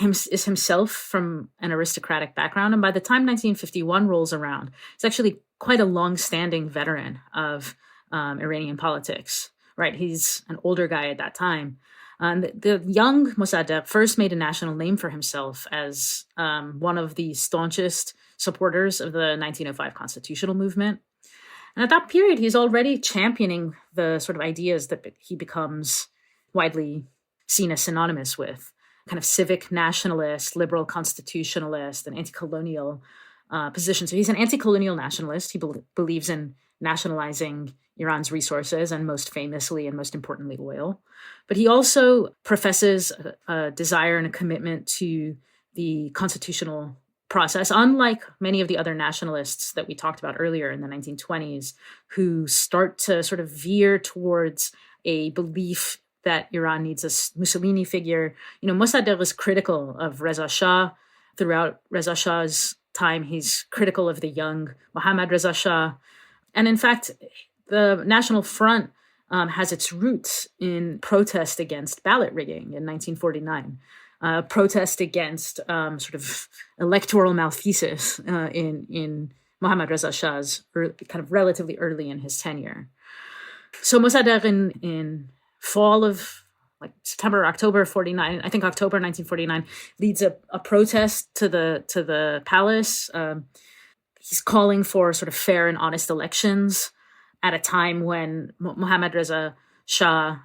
Speaker 4: is himself from an aristocratic background, and by the time 1951 rolls around, he's actually quite a long-standing veteran of Iranian politics. Right, he's an older guy at that time. The young Mosaddegh first made a national name for himself as one of the staunchest supporters of the 1905 constitutional movement. And at that period, he's already championing the sort of ideas that he becomes widely seen as synonymous with, kind of civic nationalist, liberal constitutionalist, and anti-colonial position. So he's an anti-colonial nationalist. He believes in nationalizing Iran's resources, and most famously and most importantly, oil. But he also professes a desire and a commitment to the constitutional process, unlike many of the other nationalists that we talked about earlier in the 1920s, who start to sort of veer towards a belief that Iran needs a Mussolini figure. Mosaddegh was critical of Reza Shah. Throughout Reza Shah's time, he's critical of the young Mohammad Reza Shah. And in fact, the National Front has its roots in protest against ballot rigging in 1949. Protest against sort of electoral malfeasance in Mohammad Reza Shah's kind of relatively early in his tenure. So Mosaddegh in fall of like September, October 49, I think October 1949, leads a protest to the palace. He's calling for sort of fair and honest elections at a time when Mohammad Reza Shah,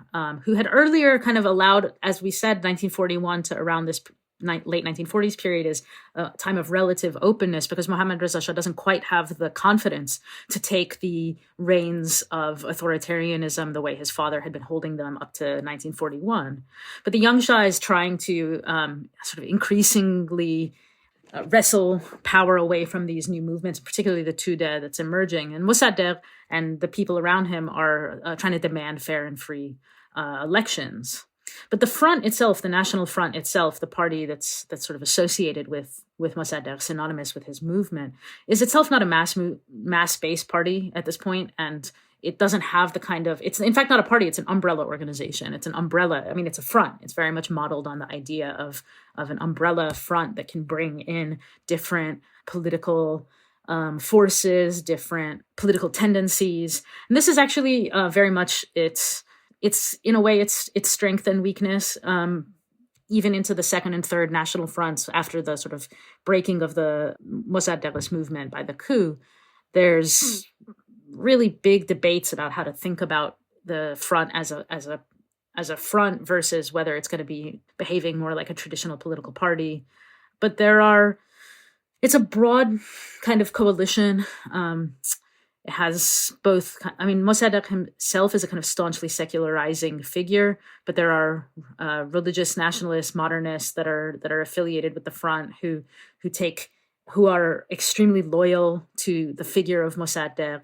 Speaker 4: who had earlier kind of allowed, as we said, 1941 to around this late 1940s period is a time of relative openness, because Mohammad Reza Shah doesn't quite have the confidence to take the reins of authoritarianism the way his father had been holding them up to 1941. But the young Shah is trying to sort of increasingly wrestle power away from these new movements, particularly the Tudeh that's emerging. And Mosaddegh and the people around him are trying to demand fair and free elections. But the front itself, the National Front itself, the party that's sort of associated with Mosaddegh, synonymous with his movement, is itself not a mass-based party at this point, and it doesn't have the kind of, it's in fact not a party, it's an umbrella organization. It's an umbrella, it's a front. It's very much modeled on the idea of an umbrella front that can bring in different political forces, different political tendencies. And this is actually very much its in a way its strength and weakness, even into the second and third national fronts after the sort of breaking of the Mosaddegh movement by the coup. There's really big debates about how to think about the front as a front versus whether it's going to be behaving more like a traditional political party. But it's a broad kind of coalition. It has both, Mosaddegh himself is a kind of staunchly secularizing figure, but there are religious nationalists, modernists that are affiliated with the front who are extremely loyal to the figure of Mosaddegh.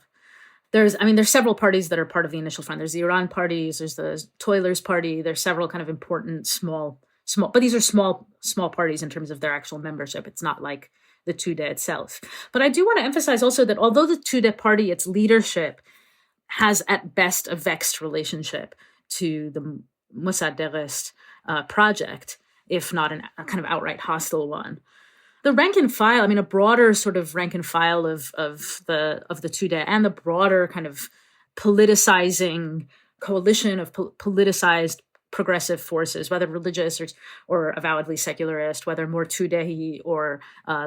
Speaker 4: There's several parties that are part of the initial front. There's the Iran parties, there's the Toilers party, there's several kind of important small, but these are small parties in terms of their actual membership. It's not like the Tudeh itself. But I do want to emphasize also that although the Tudeh party, its leadership, has at best a vexed relationship to the Mosaddeghist project, if not a kind of outright hostile one, the rank and file, a broader sort of rank and file of the Tudeh and the broader kind of politicizing coalition of politicized progressive forces, whether religious or avowedly secularist, whether more Tudehi or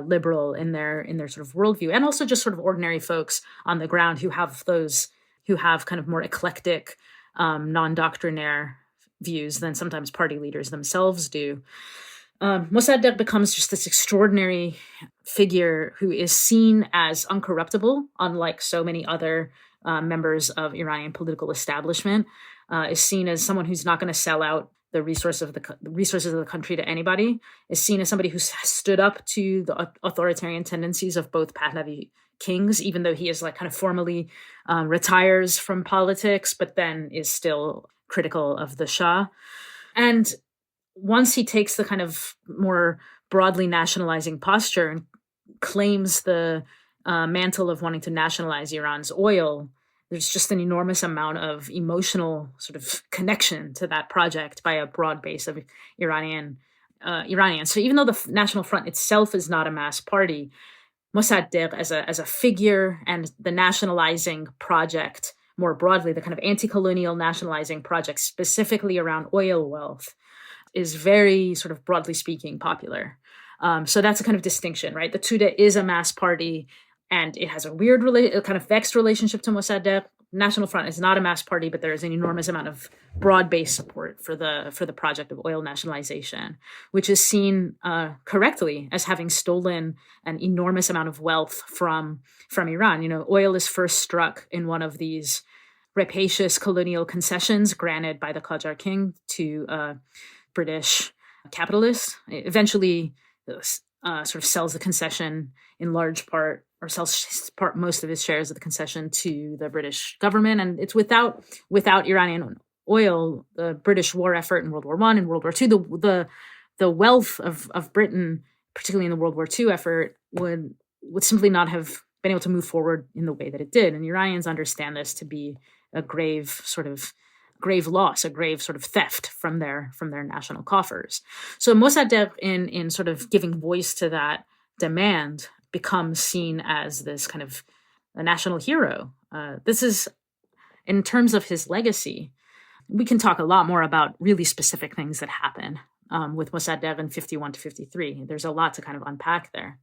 Speaker 4: liberal in their sort of worldview, and also just sort of ordinary folks on the ground who have kind of more eclectic, non-doctrinaire views than sometimes party leaders themselves do. Mosaddegh becomes just this extraordinary figure who is seen as uncorruptible, unlike so many other members of Iranian political establishment. Is seen as someone who's not going to sell out the resources of the country to anybody, is seen as somebody who stood up to the authoritarian tendencies of both Pahlavi kings, even though he is like kind of formally retires from politics, but then is still critical of the Shah. And once he takes the kind of more broadly nationalizing posture and claims the mantle of wanting to nationalize Iran's oil, there's just an enormous amount of emotional sort of connection to that project by a broad base of Iranians. So even though the National Front itself is not a mass party, Mosaddegh as a figure and the nationalizing project more broadly, the kind of anti-colonial nationalizing project specifically around oil wealth, is very sort of broadly speaking popular. So that's a kind of distinction, right? The Tudeh is a mass party, and it has a weird, kind of vexed relationship to Mosaddegh. National Front is not a mass party, but there is an enormous amount of broad-based support for the project of oil nationalization, which is seen correctly as having stolen an enormous amount of wealth from Iran. Oil is first struck in one of these rapacious colonial concessions granted by the Qajar king to British capitalists. It eventually sort of sells the concession in large part, or sells most of his shares of the concession to the British government. And it's without Iranian oil, the British war effort in World War I and World War II, the wealth of Britain, particularly in the World War II effort, would simply not have been able to move forward in the way that it did. And Iranians understand this to be a grave loss, a grave sort of theft from their national coffers. So Mosaddegh, in sort of giving voice to that demand, becomes seen as this kind of a national hero. This is, in terms of his legacy, we can talk a lot more about really specific things that happen with Mosaddegh in 51 to 53. There's a lot to kind of unpack there.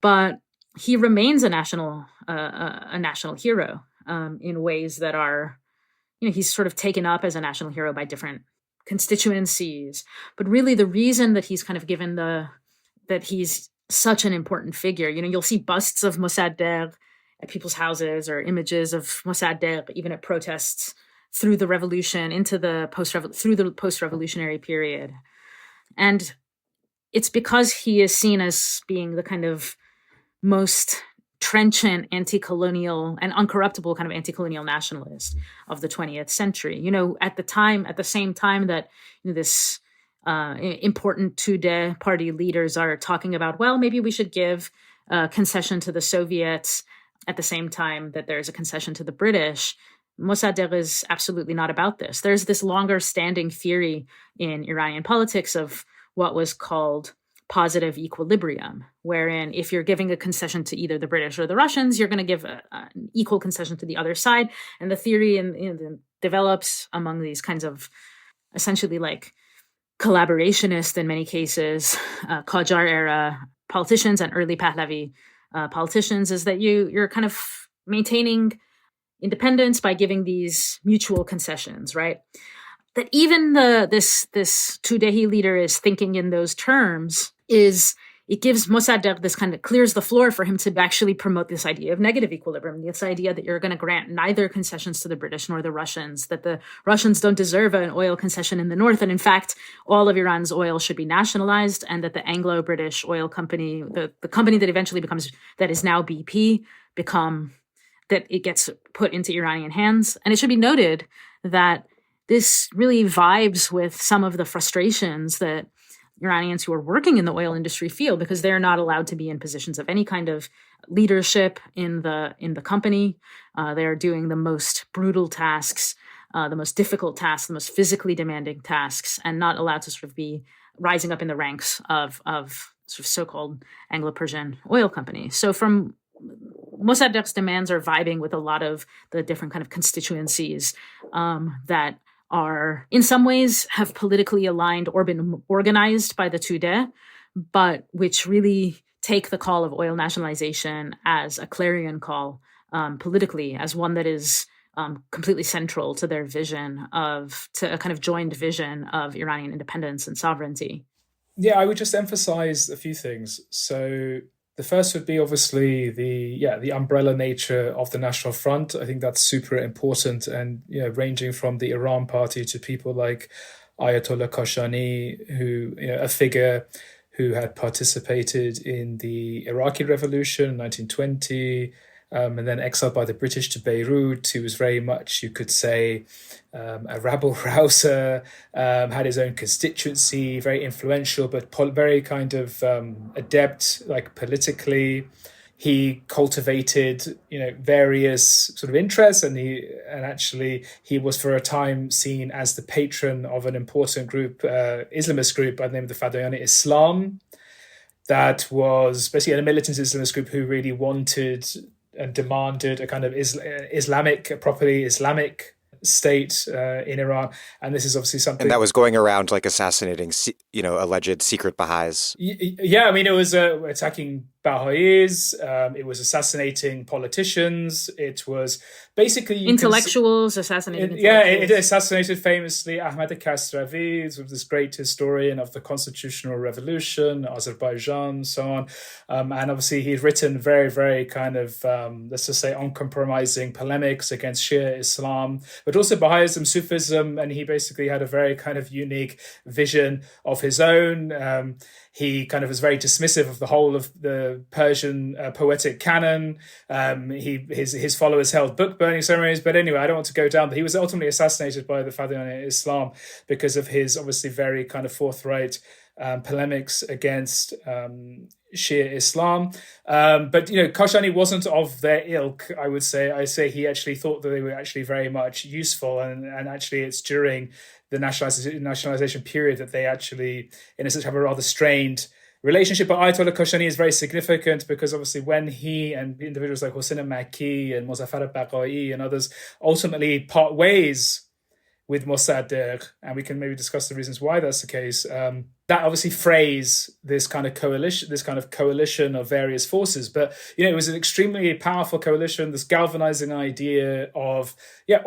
Speaker 4: But he remains a national hero in ways that are, he's sort of taken up as a national hero by different constituencies. But really the reason that he's kind of given that he's such an important figure, you'll see busts of Mosaddegh at people's houses or images of Mosaddegh even at protests through the revolution through the post-revolutionary period. And it's because he is seen as being the kind of most trenchant anti-colonial and uncorruptible kind of anti-colonial nationalist of the 20th century. At the same time that this important Tudeh party leaders are talking about, well, maybe we should give concession to the Soviets at the same time that there's a concession to the British. Mosaddegh is absolutely not about this. There's this longer standing theory in Iranian politics of what was called positive equilibrium, wherein if you're giving a concession to either the British or the Russians, you're going to give an equal concession to the other side. And the theory develops among these kinds of essentially like collaborationist, in many cases, Qajar era politicians and early Pahlavi politicians, is that you're kind of maintaining independence by giving these mutual concessions, right? That even this Tudehi leader is thinking in those terms it gives Mosaddegh this kind of clears the floor for him to actually promote this idea of negative equilibrium, this idea that you're going to grant neither concessions to the British nor the Russians, that the Russians don't deserve an oil concession in the north, and in fact, all of Iran's oil should be nationalized, and that the Anglo-British Oil Company, the company that eventually that is now BP, that it gets put into Iranian hands. And it should be noted that this really vibes with some of the frustrations that Iranians who are working in the oil industry feel, because they're not allowed to be in positions of any kind of leadership in the company. They're doing the most brutal tasks, the most difficult tasks, the most physically demanding tasks, and not allowed to sort of be rising up in the ranks of sort of so-called Anglo-Persian oil company. So from Mossadegh's demands are vibing with a lot of the different kind of constituencies that are in some ways have politically aligned or been organized by the Tudeh, but which really take the call of oil nationalization as a clarion call politically, as one that is completely central to their vision to a kind of joined vision of Iranian independence and sovereignty.
Speaker 2: Yeah, I would just emphasize a few things. So the first would be obviously the umbrella nature of the National Front. I think that's super important, and ranging from the Iran Party to people like Ayatollah Kashani, who a figure who had participated in the Iraqi Revolution in 1920, and then exiled by the British to Beirut. He was very much, you could say, a rabble-rouser, had his own constituency, very influential, but very kind of adept, like politically. He cultivated, various sort of interests, and he was for a time seen as the patron of an important group, Islamist group by the name of the Fadayan Islam, that was basically a militant Islamist group who really wanted and demanded a kind of properly Islamic state in Iran. And this is obviously something...
Speaker 3: And that was going around like assassinating, alleged secret Baha'is.
Speaker 2: Yeah, I mean, it was attacking Baha'is, it was assassinating politicians, it was basically...
Speaker 4: Intellectuals, assassinating
Speaker 2: intellectuals. Yeah, it assassinated famously Ahmad Kasravi, sort of this great historian of the Constitutional Revolution, Azerbaijan, so on. And obviously he'd written very, very kind of, let's just say, uncompromising polemics against Shia Islam, but also Baha'ism, Sufism, and he basically had a very kind of unique vision of his own. He kind of was very dismissive of the whole of the Persian poetic canon. His followers held book burning ceremonies. But anyway, I don't want to go down. But he was ultimately assassinated by the Fadayan Islam because of his obviously very kind of forthright polemics against Shia Islam. But, Kashani wasn't of their ilk, I would say. I say he actually thought that they were actually very much useful. And actually it's during the nationalization period that they actually, in a sense, have a rather strained relationship. But Ayatollah Kashani is very significant because obviously when he and individuals like Hossein Makki and Mozaffar Baqai and others ultimately part ways with Mosaddegh, and we can maybe discuss the reasons why that's the case, that obviously frays this kind of coalition of various forces. But, it was an extremely powerful coalition, this galvanizing idea of,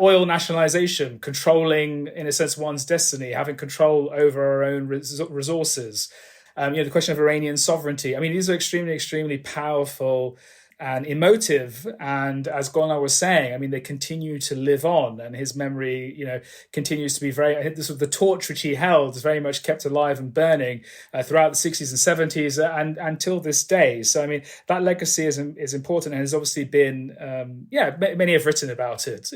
Speaker 2: oil nationalization, controlling, in a sense, one's destiny, having control over our own resources. The question of Iranian sovereignty. I mean, these are extremely, extremely powerful and emotive, and as Golnar was saying, I mean, they continue to live on, and his memory, continues to be this was the torch which he held is very much kept alive and burning throughout the 60s and 70s and until this day. So, I mean, that legacy is important and has obviously been, many have written about it,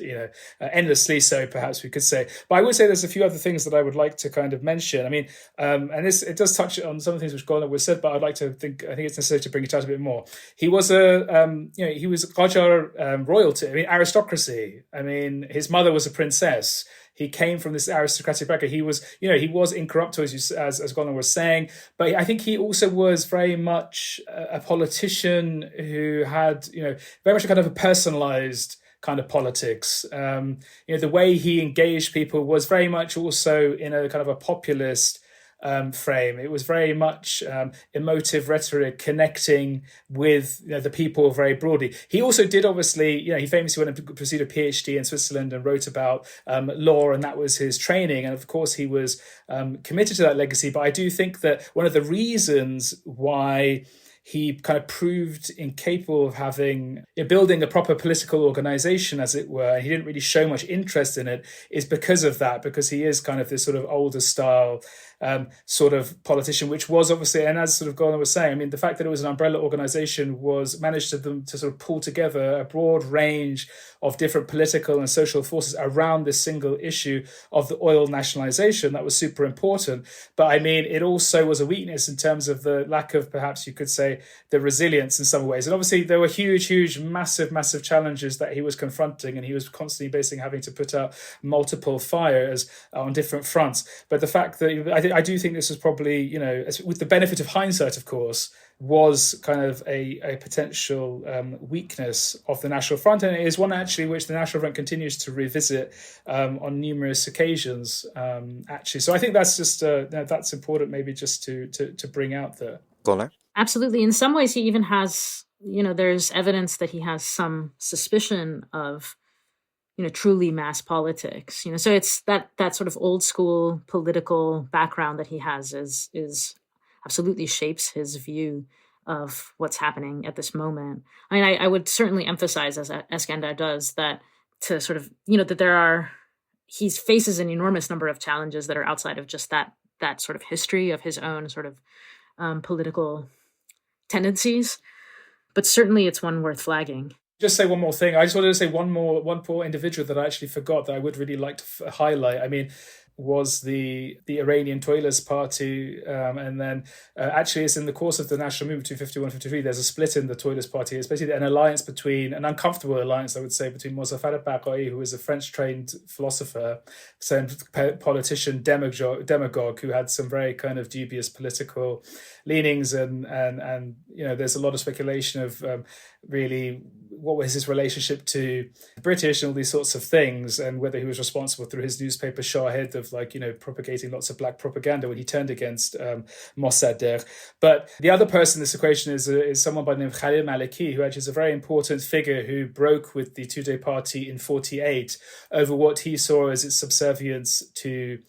Speaker 2: endlessly so, perhaps we could say. But I would say there's a few other things that I would like to kind of mention. I mean, and it does touch on some of the things which Golnar was said, but I think it's necessary to bring it out a bit more. He was he was Qajar royalty, aristocracy. I mean, his mother was a princess. He came from this aristocratic background. He was, he was incorrupt, as Golnar was saying, but I think he also was very much a politician who had, very much a kind of a personalized kind of politics. The way he engaged people was very much also in a kind of a populist frame. It was very much emotive rhetoric, connecting with the people very broadly. He also did, obviously, he famously went and pursued a PhD in Switzerland and wrote about law, and that was his training. And of course, he was committed to that legacy. But I do think that one of the reasons why he kind of proved incapable of building a proper political organization, as it were. He didn't really show much interest in it, is because of that, because he is kind of this sort of older style sort of politician, which was obviously, and as sort of Golnar was saying, I mean, the fact that it was an umbrella organization managed to sort of pull together a broad range of different political and social forces around this single issue of the oil nationalization. That was super important. But I mean, it also was a weakness in terms of the lack of, perhaps you could say, the resilience in some ways. And obviously there were huge, massive challenges that he was confronting, and he was constantly basically having to put out multiple fires on different fronts. But the fact that I do think this was probably, with the benefit of hindsight, of course, was kind of a potential weakness of the National Front, and it is one actually which the National Front continues to revisit on numerous occasions. Actually, so I think that's just that's important, maybe just to bring out there.
Speaker 3: Golnar?
Speaker 4: Absolutely. In some ways, he even has, there's evidence that he has some suspicion of, truly mass politics. So it's that sort of old school political background that he has is absolutely shapes his view of what's happening at this moment. I mean, I would certainly emphasize, as Eskandar does, that to sort of, that he faces an enormous number of challenges that are outside of just that sort of history of his own sort of political tendencies. But certainly it's one worth flagging.
Speaker 2: Just say one more thing. I just wanted to say one more individual that I actually forgot that I would really like to highlight. I mean, was the Iranian Toilers Party, and then actually it's in the course of the national movement between 51 and 53, there's a split in the Toilers Party. It's basically an alliance an uncomfortable alliance, I would say, between Mosaddegh Baghai, who was a French-trained philosopher, politician, demagogue, who had some very kind of dubious political leanings, and there's a lot of speculation of really what was his relationship to the British and all these sorts of things, and whether he was responsible through his newspaper Shahid of propagating lots of black propaganda when he turned against Mosaddegh. But the other person in this equation is someone by the name of Khalil Maliki, who actually is a very important figure who broke with the Tudeh party in 1948 over what he saw as its subservience to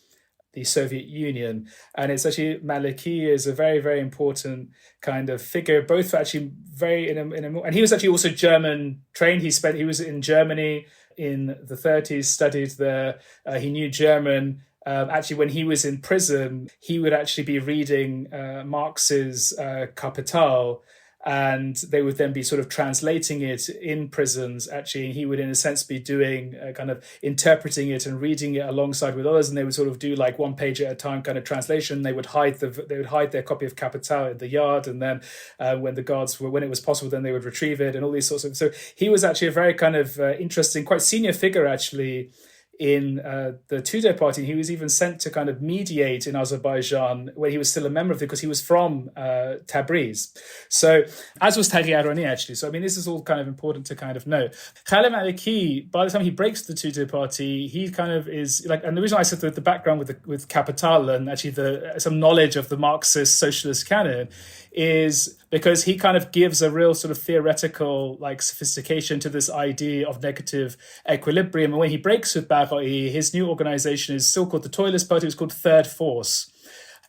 Speaker 2: the Soviet Union. And it's actually, Maliki is a very, very important kind of figure, both for actually and he was actually also German trained. He was in Germany in the 1930s, studied there. He knew German. Actually, when he was in prison, he would actually be reading Marx's Kapital, and they would then be sort of translating it in prisons, actually. And he would, in a sense, be doing kind of interpreting it and reading it alongside with others. And they would sort of do like one page at a time kind of translation. They would hide their copy of Kapital in the yard. And then when it was possible, then they would retrieve it and all these sorts of. So he was actually a very kind of interesting, quite senior figure, actually, in the Tudeh party. He was even sent to kind of mediate in Azerbaijan when he was still a member of it, because he was from Tabriz. So, as was Taghi Aroni, actually. So, I mean, this is all kind of important to kind of know. Khalil Maliki, by the time he breaks the Tudeh party, he kind of is like, and the reason I said the background with Kapital and actually some knowledge of the Marxist socialist canon is because he kind of gives a real sort of theoretical like sophistication to this idea of negative equilibrium. And when he breaks with Baghai, his new organization is still called the Toilers Party. It's called Third Force.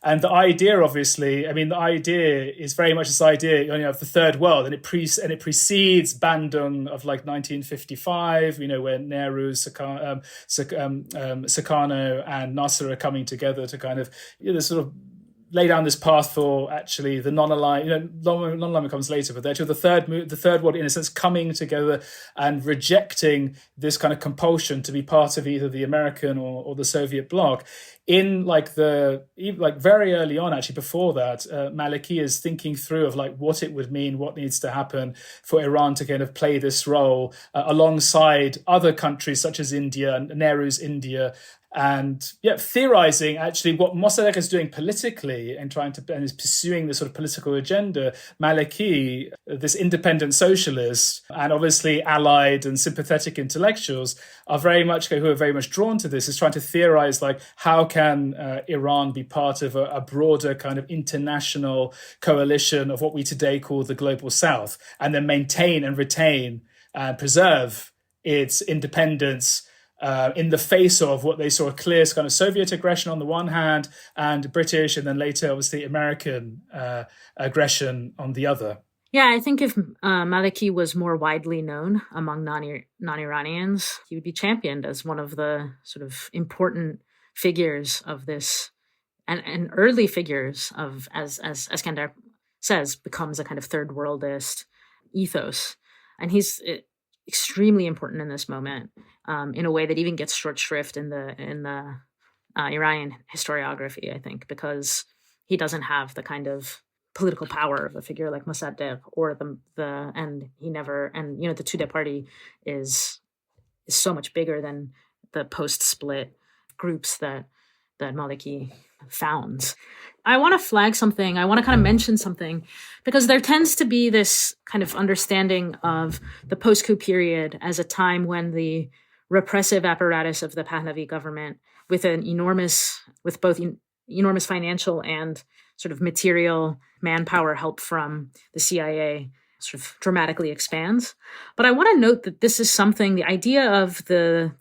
Speaker 2: And the idea, obviously, I mean, the idea is very much this idea of the third world, and it precedes Bandung of like 1955, where Nehru, Sukarno, and Nasser are coming together to kind of sort of lay down this path for actually the non-alignment. Non-alignment comes later, but actually the third world, in a sense, coming together and rejecting this kind of compulsion to be part of either the American or the Soviet bloc. In very early on, actually before that, Maliki is thinking through of like what it would mean, what needs to happen for Iran to kind of play this role alongside other countries such as India and Nehru's India. and theorizing actually what Mosaddegh is doing politically and is pursuing this sort of political agenda. Maliki, this independent socialist, and obviously allied and sympathetic intellectuals are very much drawn to this, is trying to theorize like how can Iran be part of a broader kind of international coalition of what we today call the global South, and then maintain and retain and preserve its independence in the face of what they saw a clear kind of Soviet aggression on the one hand, and British, and then later obviously American aggression on the other.
Speaker 4: Yeah, I think if Maliki was more widely known among non-Iranians, he would be championed as one of the sort of important figures of this, and early figures of, as Eskandar says, becomes a kind of third worldist ethos. And he's extremely important in this moment, in a way that even gets short shrift in the Iranian historiography, I think, because he doesn't have the kind of political power of a figure like Mosaddegh, or the Tudeh party is so much bigger than the post-split groups that Maliki founds. I want to flag something. I want to kind of mention something, because there tends to be this kind of understanding of the post-coup period as a time when the repressive apparatus of the Pahlavi government, with both enormous financial and sort of material manpower help from the CIA, sort of dramatically expands. But I want to note that this is something, the idea of the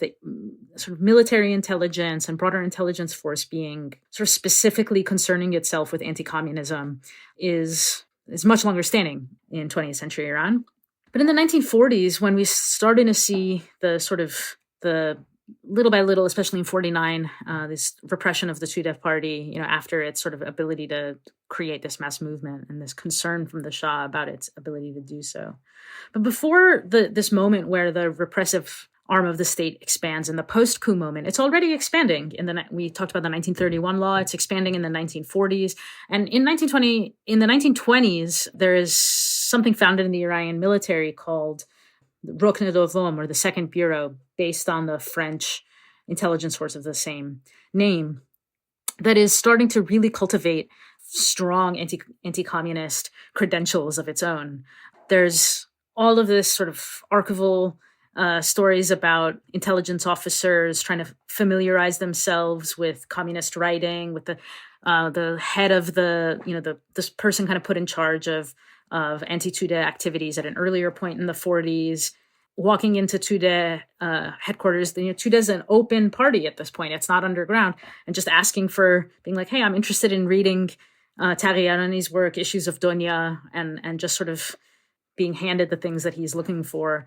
Speaker 4: sort of military intelligence and broader intelligence force being sort of specifically concerning itself with anti-communism is much longer standing in 20th century Iran. But in the 1940s, when we started to see the little by little, especially in 49, this repression of the Tudeh party, after its sort of ability to create this mass movement and this concern from the Shah about its ability to do so. But before this moment where the repressive arm of the state expands in the post-coup moment, it's already expanding. We talked about the 1931 law. It's expanding in the 1940s. And in the 1920s, there is something founded in the Iranian military called Rokn Dovom, or the Second Bureau, based on the French intelligence force of the same name, that is starting to really cultivate strong anti-communist credentials of its own. There's all of this sort of archival stories about intelligence officers trying to familiarize themselves with communist writing, with the head of this person kind of put in charge of anti-Tudeh activities at an earlier point in the 40s, walking into Tudeh headquarters. Tudeh is an open party at this point. It's not underground. And just asking for, being like, hey, I'm interested in reading Taghi Arani's work, Issues of Dunya, and just sort of being handed the things that he's looking for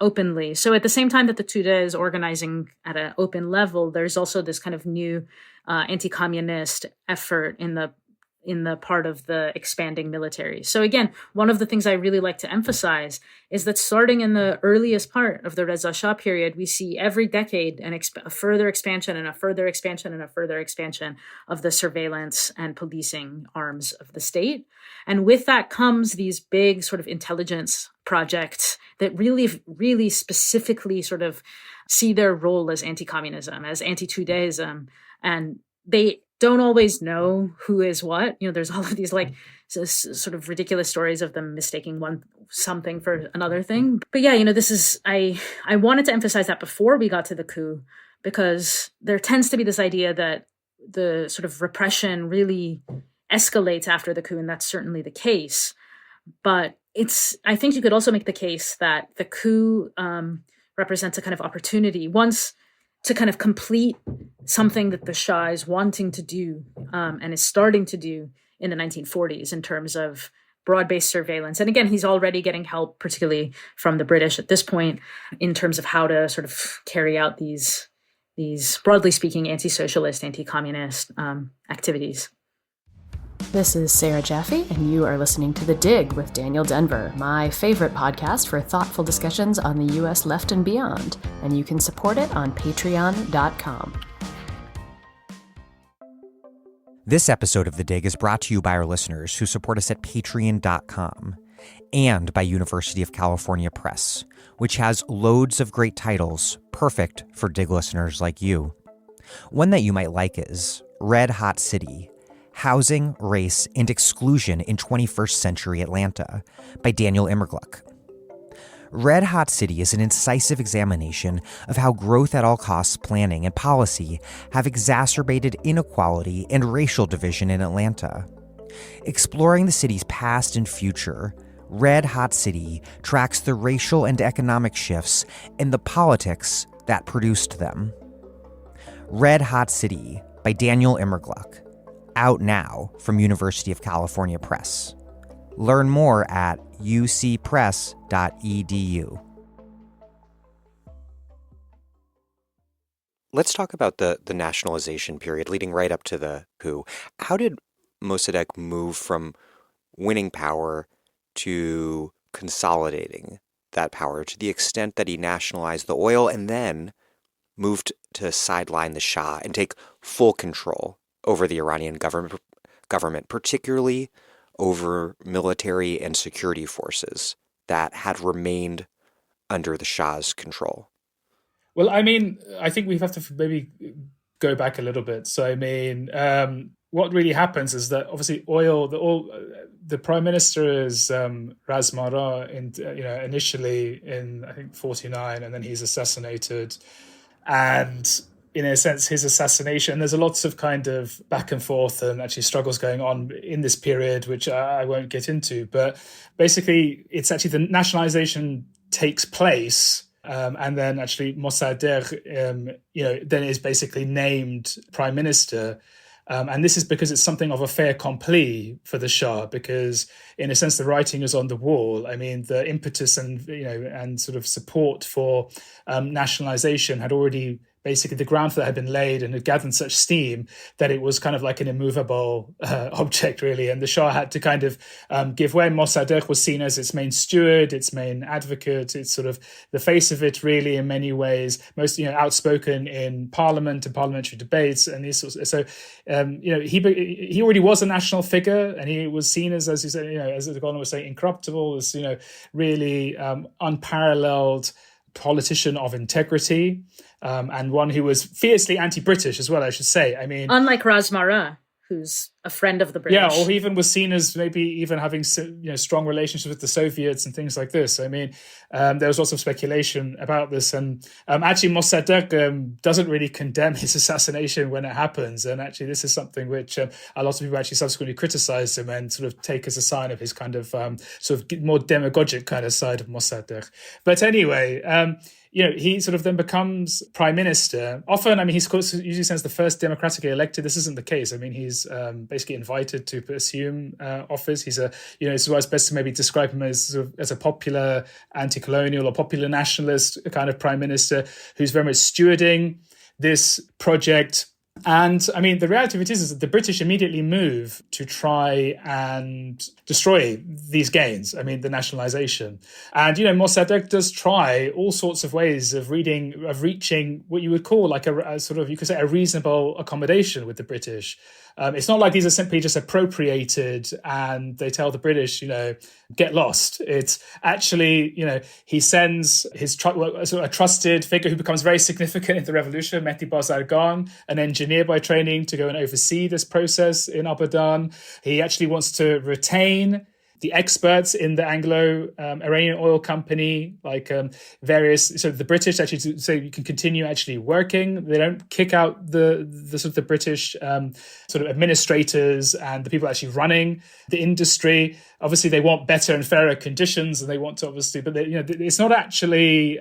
Speaker 4: openly. So at the same time that the Tudeh is organizing at an open level, there's also this kind of new anti-communist effort in the part of the expanding military. So again, one of the things I really like to emphasize is that starting in the earliest part of the Reza Shah period, we see every decade a further expansion and a further expansion and a further expansion of the surveillance and policing arms of the state. And with that comes these big sort of intelligence projects that really, really specifically sort of see their role as anti-communism, as anti-Tudehism, and they don't always know who is what. There's all of these like sort of ridiculous stories of them mistaking something for another thing. But yeah, this is, I wanted to emphasize that before we got to the coup, because there tends to be this idea that the sort of repression really escalates after the coup, and that's certainly the case. But I think you could also make the case that the coup represents a kind of opportunity once to kind of complete something that the Shah is wanting to do and is starting to do in the 1940s in terms of broad-based surveillance. And again, he's already getting help, particularly from the British at this point, in terms of how to sort of carry out these broadly speaking, anti-socialist, anti-communist activities.
Speaker 5: This is Sarah Jaffe, and you are listening to The Dig with Daniel Denvir, my favorite podcast for thoughtful discussions on the U.S. left and beyond, and you can support it on patreon.com.
Speaker 1: This episode of The Dig is brought to you by our listeners who support us at patreon.com, and by University of California Press, which has loads of great titles perfect for Dig listeners like you. One that you might like is Red Hot City: Housing, Race, and Exclusion in 21st Century Atlanta by Daniel Immergluck. Red Hot City is an incisive examination of how growth at all costs planning and policy have exacerbated inequality and racial division in Atlanta. Exploring the city's past and future, Red Hot City tracks the racial and economic shifts and the politics that produced them. Red Hot City by Daniel Immergluck, out now from University of California Press. Learn more at ucpress.edu.
Speaker 3: Let's talk about the nationalization period leading right up to the coup. How did Mosaddegh move from winning power to consolidating that power to the extent that he nationalized the oil and then moved to sideline the Shah and take full control over the Iranian government, particularly over military and security forces that had remained under the Shah's control?
Speaker 2: Well, I mean, I think we have to maybe go back a little bit. So, I mean, what really happens is that obviously the prime minister is Ras Marah initially in, I think, 49, and then he's assassinated. And in a sense, his assassination, there's a lots of kind of back and forth and actually struggles going on in this period, which I won't get into. But basically, it's actually the nationalization takes place. And then actually Mosaddegh, then is basically named prime minister. And this is because it's something of a fait accompli for the Shah, because in a sense, the writing is on the wall. I mean, the impetus and sort of support for nationalization had already basically the ground for that had been laid and had gathered such steam that it was kind of like an immovable object, really. And the Shah had to kind of give way. Mosaddegh was seen as its main steward, its main advocate, it's sort of the face of it, really, in many ways, most outspoken in parliament and parliamentary debates. And these sorts. So, he already was a national figure, and he was seen as you said, as the Golnar was saying, incorruptible, as really unparalleled politician of integrity, and one who was fiercely anti-British as well, I should say. I mean,
Speaker 4: unlike Ras Marah, who's a friend of the British.
Speaker 2: Yeah, or he even was seen as maybe even having strong relationships with the Soviets and things like this. I mean, there was lots of speculation about this, and actually Mosaddegh doesn't really condemn his assassination when it happens, and actually this is something which a lot of people actually subsequently criticise him and sort of take as a sign of his kind of sort of more demagogic kind of side of Mosaddegh. But anyway, he sort of then becomes prime minister. Often, I mean, he's usually says the first democratically elected. This isn't the case. I mean, he's basically invited to assume office. He's it's best to maybe describe him as a popular anti-colonial or popular nationalist kind of prime minister who's very much stewarding this project. And I mean, the reality of it is that the British immediately move to try and destroy these gains. I mean, the nationalization. And, Mosaddegh does try all sorts of ways of reaching what you would call like a sort of, you could say, a reasonable accommodation with the British. It's not like these are simply just appropriated and they tell the British, get lost. It's actually, he sends a trusted figure who becomes very significant in the revolution, Mehdi Bazargan, an engineer by training, to go and oversee this process in Abadan. He actually wants to retain the experts in the Anglo-Iranian Oil Company, like various, so the British actually say you can continue actually working. They don't kick out the sort of the British sort of administrators and the people actually running the industry. Obviously, they want better and fairer conditions, and they want to but it's not actually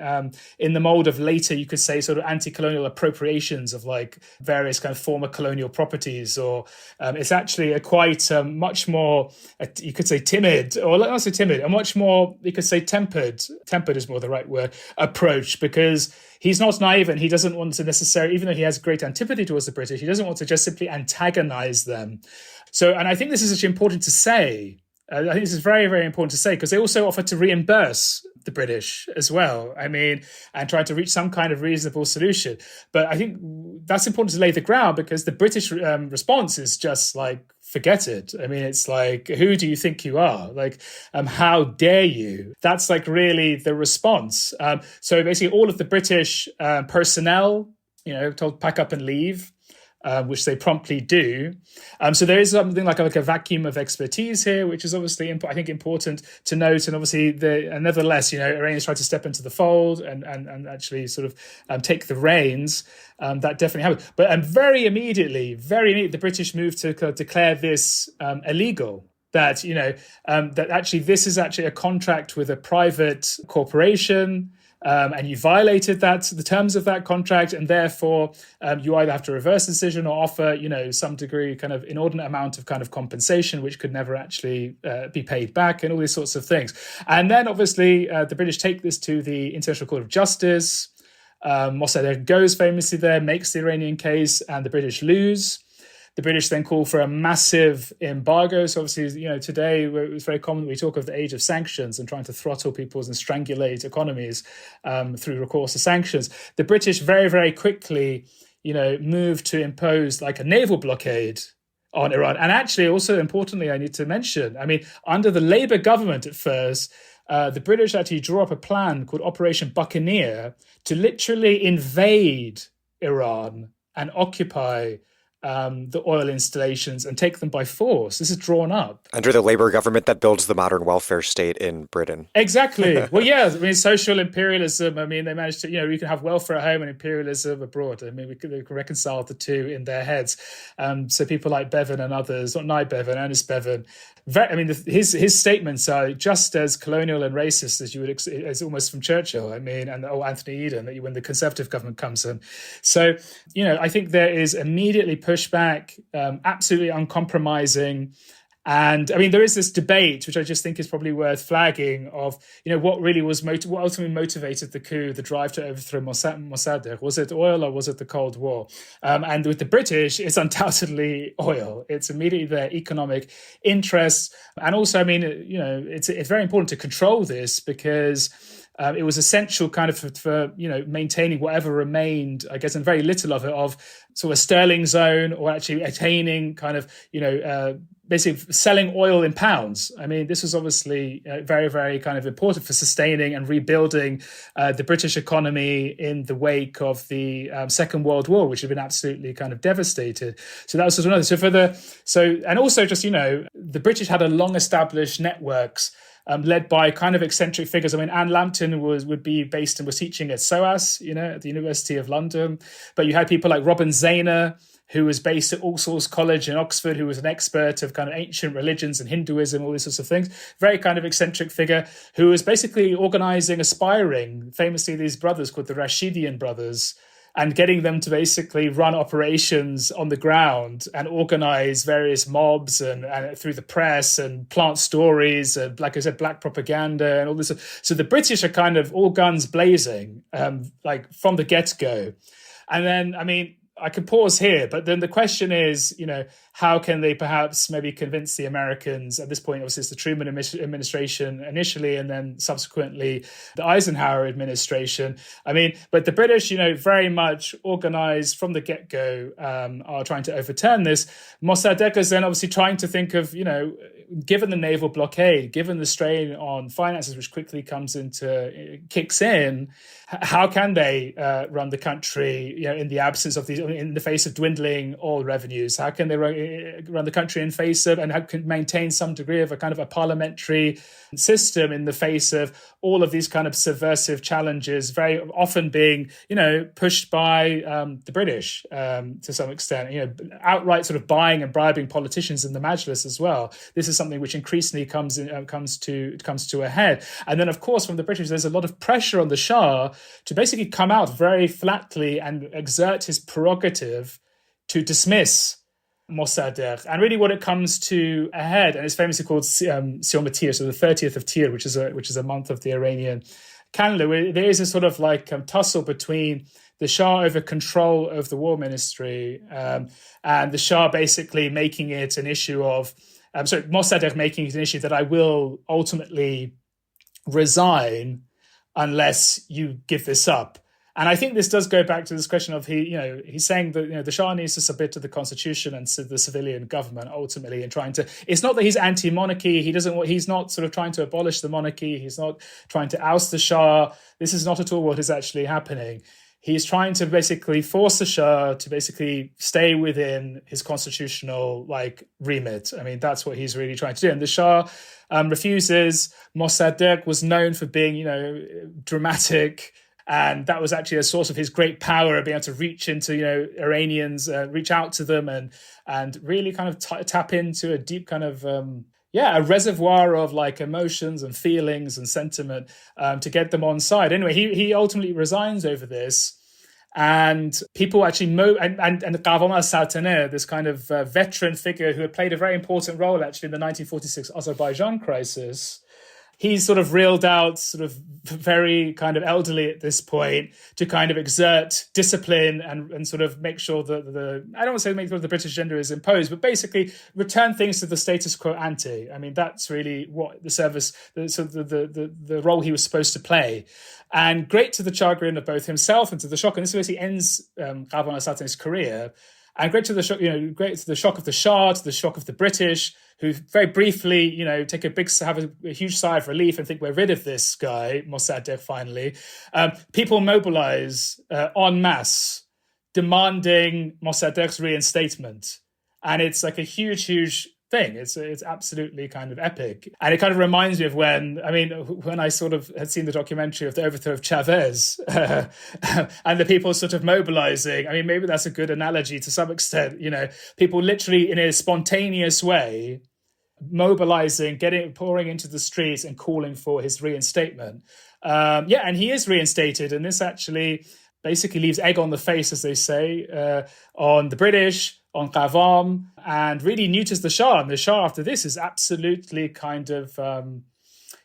Speaker 2: in the mold of later, you could say, sort of anti-colonial appropriations of like various kind of former colonial properties, or it's actually a quite much more, you could say, timid, or not say timid, a much more, you could say, tempered is more the right word, approach, because he's not naive and he doesn't want to necessarily, even though he has great antipathy towards the British, he doesn't want to just simply antagonize them. So, and I think this is actually important to say. I think this is very, very important to say, because they also offer to reimburse the British as well. I mean, and trying to reach some kind of reasonable solution. But I think that's important to lay the ground, because the British response is just like, forget it. I mean, it's like, who do you think you are? Like, how dare you? That's like really the response. So basically all of the British personnel told pack up and leave, which they promptly do. So there is something like a vacuum of expertise here, which is obviously, I think, important to note. And obviously, nevertheless, Iranians tried to step into the fold and actually sort of take the reins. That definitely happened. But very immediately, the British moved to declare this illegal. That that actually this is actually a contract with a private corporation. And you violated the terms of that contract, and therefore you either have to reverse the decision or offer, some degree kind of inordinate amount of kind of compensation, which could never actually be paid back, and all these sorts of things. And then obviously the British take this to the International Court of Justice. Mosaddegh goes famously there, makes the Iranian case, and the British lose. The British then call for a massive embargo. So obviously, today it's very common that we talk of the age of sanctions and trying to throttle people's and strangulate economies through recourse to sanctions. The British very, very quickly, moved to impose like a naval blockade on Iran. And actually, also importantly, I need to mention, under the Labour government at first, the British actually draw up a plan called Operation Buccaneer to literally invade Iran and occupy the oil installations and take them by force. This is drawn up.
Speaker 3: Under the Labour government that builds the modern welfare state in Britain.
Speaker 2: Exactly. Well, yeah, social imperialism, they managed to, you can have welfare at home and imperialism abroad. We could reconcile the two in their heads. So people like Bevan and others, not Nye Bevan, Ernest Bevan, his statements are just as colonial and racist as you would as almost from Churchill. And Anthony Eden, when the Conservative government comes in. So I think there is immediately pushback, absolutely uncompromising. And there is this debate, which I just think is probably worth flagging, of what really was what ultimately motivated the coup, the drive to overthrow Mosaddegh. Was it oil or was it the Cold War? And with the British, it's undoubtedly oil. It's immediately their economic interests, and also it's very important to control this because it was essential kind of for maintaining whatever remained, I guess, and very little of it, of sort of a sterling zone, or actually attaining kind of basically selling oil in pounds. This was obviously very, very kind of important for sustaining and rebuilding the British economy in the wake of the Second World War, which had been absolutely kind of devastated. So that was sort of another. And also just the British had a long established networks led by kind of eccentric figures. Anne Lambton was teaching at SOAS, at the University of London. But you had people like Robin Zainer, who was based at All Souls College in Oxford, who was an expert of kind of ancient religions and Hinduism, all these sorts of things. Very kind of eccentric figure who was basically aspiring, famously these brothers called the Rashidian brothers, and getting them to basically run operations on the ground and organize various mobs and through the press and plant stories and, like I said, black propaganda and all this. So the British are kind of all guns blazing, like from the get-go. And then, I could pause here, but then the question is, how can they perhaps maybe convince the Americans at this point? Obviously, it's the Truman administration initially, and then subsequently the Eisenhower administration. But the British, very much organized from the get-go, are trying to overturn this. Mosaddegh is then obviously trying to think of, given the naval blockade, given the strain on finances, which quickly kicks in, how can they run the country, in the absence of in the face of dwindling oil revenues? How can they run the country in face of, and how can maintain some degree of a kind of a parliamentary system in the face of all of these kind of subversive challenges, very often being, pushed by the British to some extent, outright sort of buying and bribing politicians in the Majlis as well. This is something which increasingly comes to a head. And then, of course, from the British, there's a lot of pressure on the Shah to basically come out very flatly and exert his prerogative to dismiss Mosaddegh. And really what it comes to a head, and it's famously called Siom Tir, so the 30th of Tir, which is a month of the Iranian calendar, where there is a sort of like tussle between the Shah over control of the war ministry and the Shah basically making it an issue of, Mosaddegh making it an issue that I will ultimately resign unless you give this up. And I think this does go back to this question of he's saying that the Shah needs to submit to the constitution and to the civilian government ultimately, and trying to. It's not that he's anti-monarchy. He's not sort of trying to abolish the monarchy. He's not trying to oust the Shah. This is not at all what is actually happening. he's trying to basically force the Shah to basically stay within his constitutional remit. I mean, that's what he's really trying to do. And the Shah refuses. Mosaddegh was known for being, dramatic. And that was actually a source of his great power, of being able to reach into, Iranians, reach out to them and really kind of tap into a deep kind of, a reservoir of emotions and feelings and sentiment to get them on side. Anyway, he ultimately resigns over this. And people actually, and Qavam al-Saltaneh, this kind of veteran figure who had played a very important role actually in the 1946 Azerbaijan crisis, he's sort of reeled out, sort of very kind of elderly at this point, to kind of exert discipline and sort of make sure that I don't want to say make sure the British agenda is imposed, but basically return things to the status quo ante. I mean, that's really what the role he was supposed to play. And great to the chagrin of both himself and to the shock. And this basically ends Qavam al-Saltaneh's career. And great to the shock, great to the shock of the Shah, to the shock of the British, who very briefly, take have a huge sigh of relief and think we're rid of this guy, Mosaddegh, finally. People mobilize en masse, demanding Mossadegh's reinstatement. And it's like a huge, huge thing. It's absolutely kind of epic. And it kind of reminds me of when I sort of had seen the documentary of the overthrow of Chavez and the people sort of mobilizing. I mean, maybe that's a good analogy to some extent, people literally in a spontaneous way mobilizing, pouring into the streets and calling for his reinstatement. And he is reinstated. And this actually basically leaves egg on the face, as they say, on the British, on Qavam, and really neuters the Shah. And the Shah after this is absolutely kind of,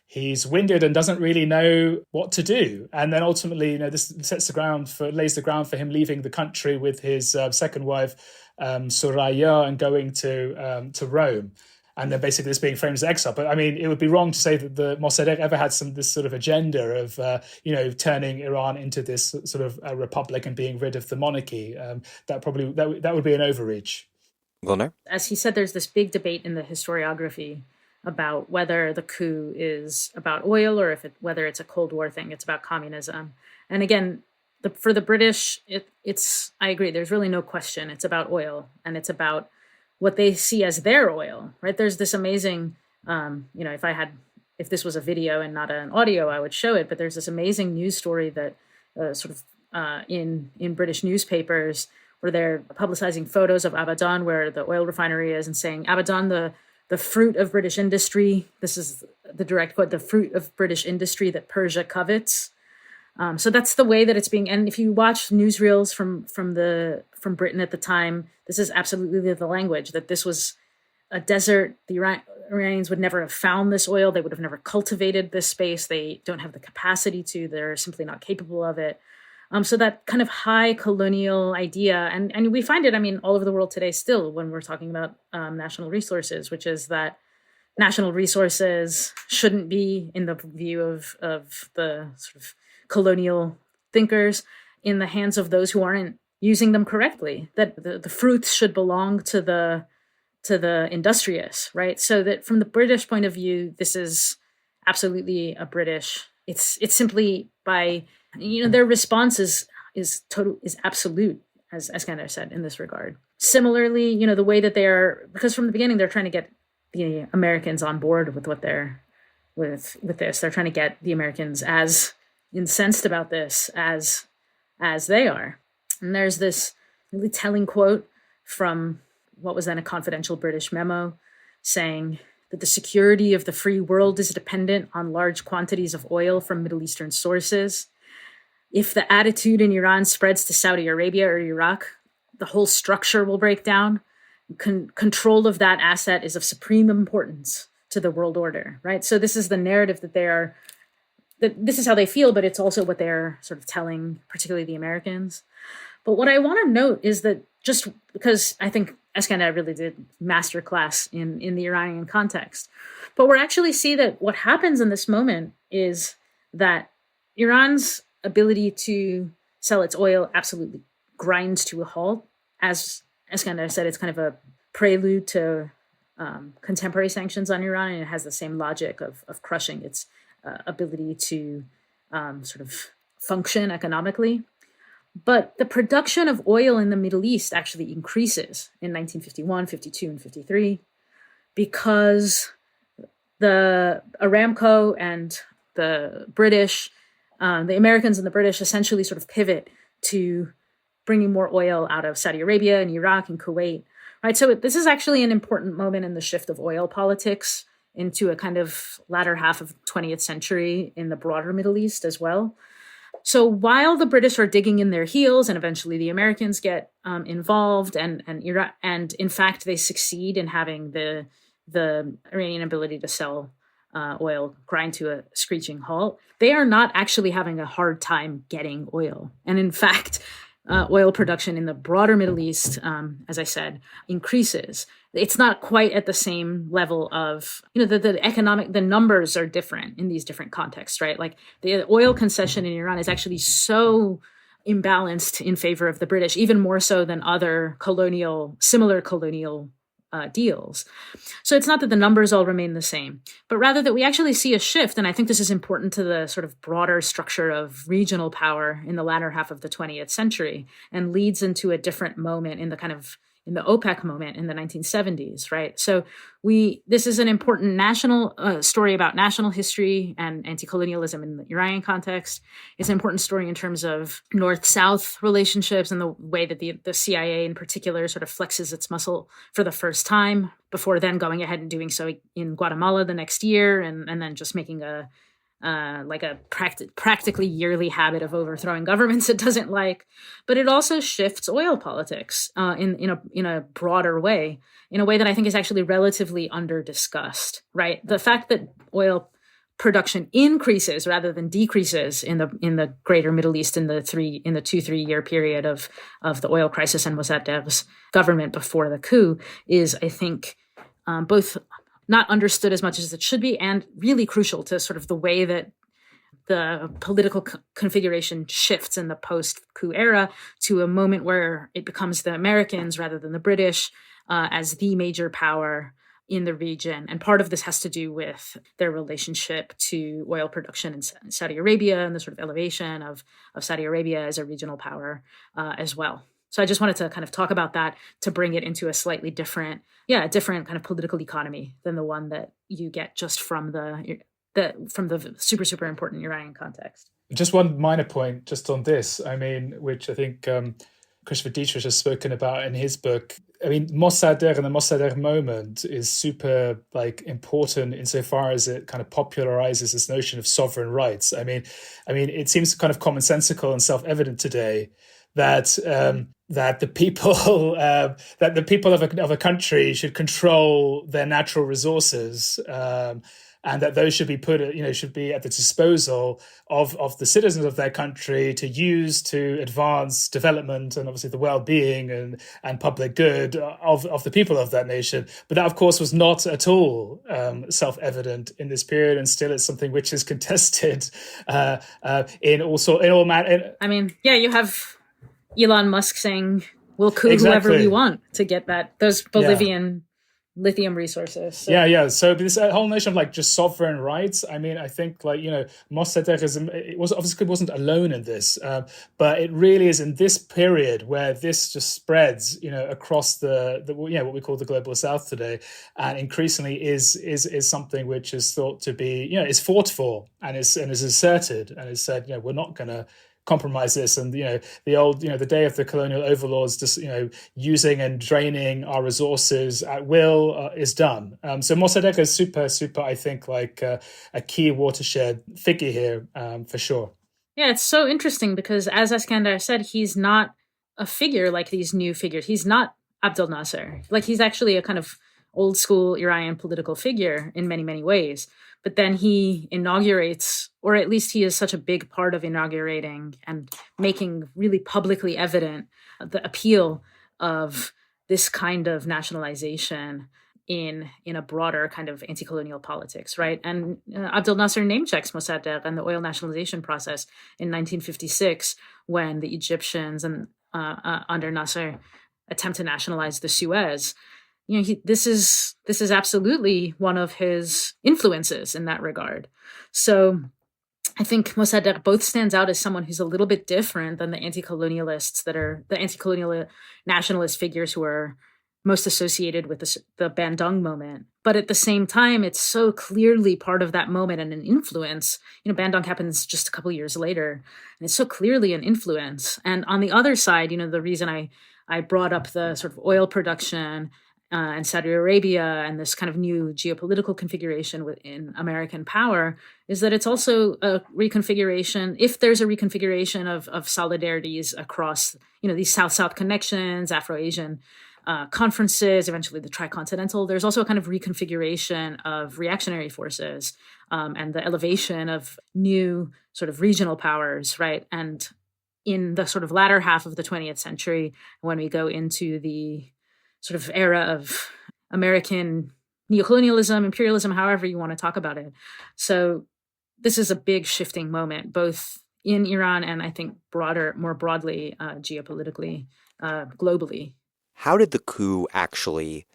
Speaker 2: he's winded and doesn't really know what to do. And then ultimately, this lays the ground for him leaving the country with his second wife, Soraya, and going to Rome. And then basically this being framed as exile. But I mean, it would be wrong to say that the Mosaddegh ever had this sort of agenda of, turning Iran into this sort of a republic and being rid of the monarchy. That would be an overreach.
Speaker 3: Golnar?
Speaker 4: As he said, there's this big debate in the historiography about whether the coup is about oil or whether it's a Cold War thing. It's about communism. And again, for the British, I agree. There's really no question. It's about oil, and it's about what they see as their oil, right? There's this amazing, if this was a video and not an audio, I would show it, but there's this amazing news story that in British newspapers where they're publicizing photos of Abadan, where the oil refinery is, and saying, Abadan, the fruit of British industry, this is the direct quote, the fruit of British industry that Persia covets. So that's the way that it's being. And if you watch newsreels from Britain at the time, this is absolutely the language, that this was a desert. The Iranians would never have found this oil. They would have never cultivated this space. They don't have the capacity to. They're simply not capable of it. So that kind of high colonial idea, and we find it, all over the world today still when we're talking about national resources, which is that national resources shouldn't be, in the view of the sort of colonial thinkers, in the hands of those who aren't using them correctly, that the fruits should belong to the industrious, right? So that from the British point of view, this is absolutely a British, it's simply by, their response is absolute, as Eskandar said, in this regard. Similarly, the way that because from the beginning, they're trying to get the Americans on board with what with this. They're trying to get the Americans as incensed about this as they are. And there's this really telling quote from what was then a confidential British memo saying that the security of the free world is dependent on large quantities of oil from Middle Eastern sources. If the attitude in Iran spreads to Saudi Arabia or Iraq, the whole structure will break down. Control of that asset is of supreme importance to the world order, right? So this is the narrative that this is how they feel, but it's also what they're sort of telling, particularly the Americans. But what I want to note is that, just because I think Eskandar really did masterclass in the Iranian context, but we're actually see that what happens in this moment is that Iran's ability to sell its oil absolutely grinds to a halt. As Eskandar said, it's kind of a prelude to contemporary sanctions on Iran, and it has the same logic of crushing its ability to sort of function economically. But the production of oil in the Middle East actually increases in 1951, 52, and 53 because the Aramco and the British, the Americans and the British essentially sort of pivot to bringing more oil out of Saudi Arabia and Iraq and Kuwait, right? So this is actually an important moment in the shift of oil politics into a kind of latter half of 20th century in the broader Middle East as well. So while the British are digging in their heels and eventually the Americans get involved and Iraq, and in fact, they succeed in having the Iranian ability to sell oil grind to a screeching halt, they are not actually having a hard time getting oil. And in fact, oil production in the broader Middle East, as I said, increases. It's not quite at the same level of, the numbers are different in these different contexts, right? Like the oil concession in Iran is actually so imbalanced in favor of the British, even more so than other similar colonial deals. So it's not that the numbers all remain the same, but rather that we actually see a shift. And I think this is important to the sort of broader structure of regional power in the latter half of the 20th century and leads into a different moment in the OPEC moment in the 1970s, right? So this is an important national story about national history and anti-colonialism in the Iranian context. It's an important story in terms of North-South relationships and the way that the CIA in particular sort of flexes its muscle for the first time before then going ahead and doing so in Guatemala the next year and then just making a practically yearly habit of overthrowing governments it doesn't like. But it also shifts oil politics in a broader way, in a way that I think is actually relatively under-discussed, right? The fact that oil production increases rather than decreases in the greater Middle East in the 2-3 year period of the oil crisis and Mossaddegh's government before the coup is, I think, both not understood as much as it should be, and really crucial to sort of the way that the political configuration shifts in the post-coup era to a moment where it becomes the Americans rather than the British as the major power in the region. And part of this has to do with their relationship to oil production in Saudi Arabia and the sort of elevation of Saudi Arabia as a regional power as well. So I just wanted to kind of talk about that to bring it into a slightly different kind of political economy than the one that you get just from the super, super important Iranian context.
Speaker 2: Just one minor point just on this, which I think Christopher Dietrich has spoken about in his book. Mosaddegh and the Mosaddegh moment is super important insofar as it kind of popularizes this notion of sovereign rights. It seems kind of commonsensical and self-evident today that the people of a country should control their natural resources, and that those should be at the disposal of the citizens of their country to use to advance development and obviously the well-being and public good of the people of that nation. But that, of course, was not at all self-evident in this period, and still it's something which is contested in all matters.
Speaker 4: You have Elon Musk saying, we'll coup
Speaker 2: exactly.
Speaker 4: whoever we want to get those Bolivian lithium resources. So.
Speaker 2: Yeah. So this whole notion of just sovereign rights, I think Mosaddegh wasn't alone in this, but it really is in this period where this just spreads, across the what we call the global South today, and increasingly is something which is thought to be, is fought for and is asserted and is said, we're not going to compromise this, and the day of the colonial overlords just using and draining our resources at will is done. So Mosaddegh is super I think a key watershed figure here for sure.
Speaker 4: Yeah, it's so interesting because as Eskandar said, he's not a figure like these new figures. He's not Abdel Nasser. He's actually a kind of old school Iranian political figure in many, many ways. But then he inaugurates, or at least he is such a big part of inaugurating and making really publicly evident the appeal of this kind of nationalization in a broader kind of anti-colonial politics, right? And Abdel Nasser name-checks Mosaddegh and the oil nationalization process in 1956 when the Egyptians and under Nasser attempt to nationalize the Suez. This is absolutely one of his influences in that regard. So I think Mosaddegh both stands out as someone who's a little bit different than the anti-colonialists that are the anti-colonial nationalist figures who are most associated with the Bandung moment. But at the same time, it's so clearly part of that moment and an influence. Bandung happens just a couple years later, and it's so clearly an influence. And on the other side, the reason I brought up the sort of oil production and Saudi Arabia and this kind of new geopolitical configuration within American power is that it's also a reconfiguration. If there's a reconfiguration of solidarities across, these South-South connections, Afro-Asian conferences, eventually the Tricontinental, there's also a kind of reconfiguration of reactionary forces and the elevation of new sort of regional powers, right? And in the sort of latter half of the 20th century, when we go into the sort of era of American neocolonialism, imperialism, however you want to talk about it. So this is a big shifting moment, both in Iran and I think more broadly, geopolitically, globally.
Speaker 3: How did the coup actually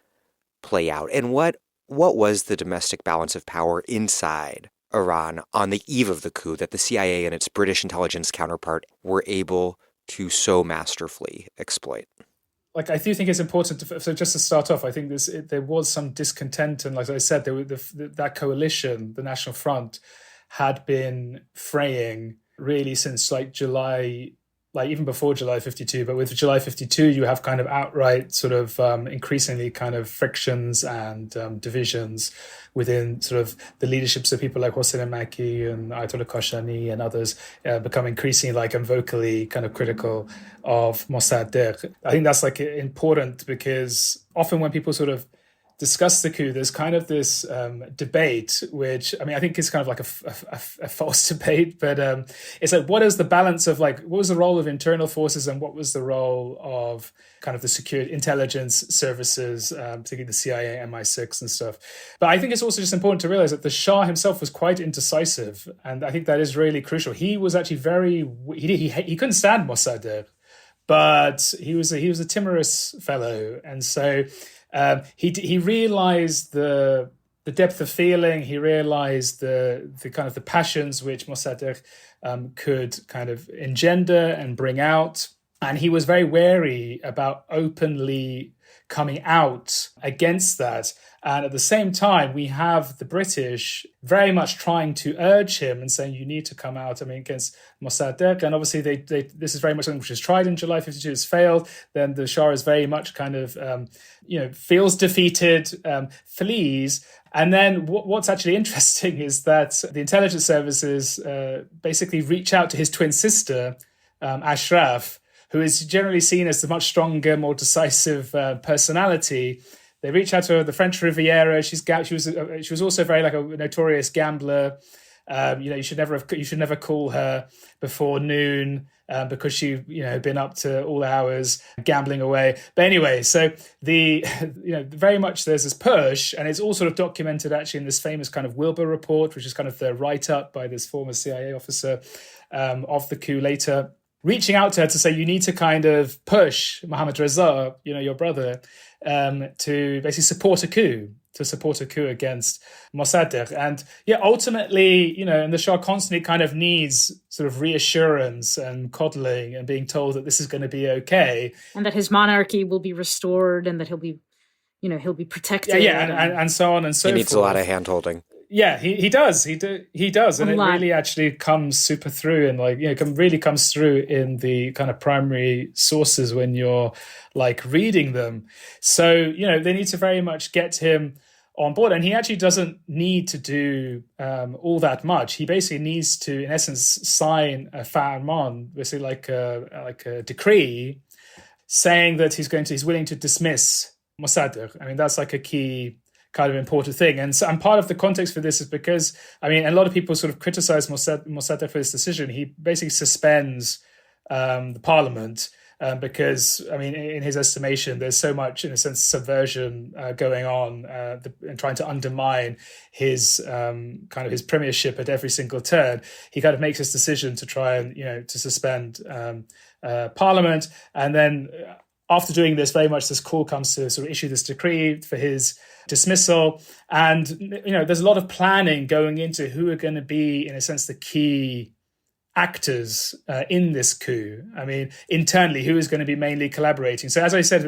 Speaker 3: play out? And what was the domestic balance of power inside Iran on the eve of the coup that the CIA and its British intelligence counterpart were able to so masterfully exploit?
Speaker 2: I do think it's important so just to start off, I think there was some discontent, and like I said, that coalition, the National Front, had been fraying really since July, even before July 52. But with July 52, you have kind of outright sort of increasingly kind of frictions and divisions within sort of the leaderships of people like Hossein Maki and Ayatollah Kashani and others become increasingly and vocally kind of critical of Mosaddegh. I think that's important because often when people sort of discuss the coup, there's kind of this debate, which I think is kind of a false debate, but it's what is the balance of what was the role of internal forces and what was the role of kind of the security intelligence services, particularly the CIA, MI6 and stuff. But I think it's also just important to realize that the Shah himself was quite indecisive, and I think that is really crucial. He was actually he couldn't stand Mosaddegh, but he was a timorous fellow, and so he realized the depth of feeling. He realized the kind of the passions which Mosaddegh could kind of engender and bring out. And he was very wary about openly coming out against that. And at the same time, we have the British very much trying to urge him and saying, you need to come out, against Mosaddegh. And obviously, this is very much something which was tried in July 52, has failed. Then the Shah is very much kind of, feels defeated, flees. And then what's actually interesting is that the intelligence services basically reach out to his twin sister, Ashraf, who is generally seen as the much stronger, more decisive personality. They reach out to her, the French Riviera. She was also very a notorious gambler. You should never call her before noon because she had been up to all hours gambling away. But anyway, so very much there's this push, and it's all sort of documented actually in this famous kind of Wilbur report, which is kind of the write-up by this former CIA officer of the coup later, reaching out to her to say, you need to kind of push Mohammad Reza, your brother, to basically support a coup against Mosaddegh. And ultimately, and the Shah constantly kind of needs sort of reassurance and coddling and being told that this is going to be okay.
Speaker 4: And that his monarchy will be restored and that he'll be protected.
Speaker 2: And so on and so forth.
Speaker 3: He needs a lot of hand-holding.
Speaker 2: Yeah, he does. He does. And it really actually comes super through and really comes through in the kind of primary sources when you're reading them. So, they need to very much get him on board. And he actually doesn't need to do all that much. He basically needs to, in essence, sign a farman, basically like a decree saying that he's willing to dismiss Mosaddegh. That's a key kind of important thing. And part of the context for this is because, a lot of people sort of criticize Mosaddegh for this decision. He basically suspends the parliament because, in his estimation, there's so much, in a sense, subversion going on and trying to undermine his kind of his premiership at every single turn. He kind of makes this decision to try and, to suspend parliament. And then after doing this, very much this call comes to sort of issue this decree for his dismissal. And, there's a lot of planning going into who are going to be, in a sense, the key actors in this coup. I mean, internally, who is going to be mainly collaborating? So as I said,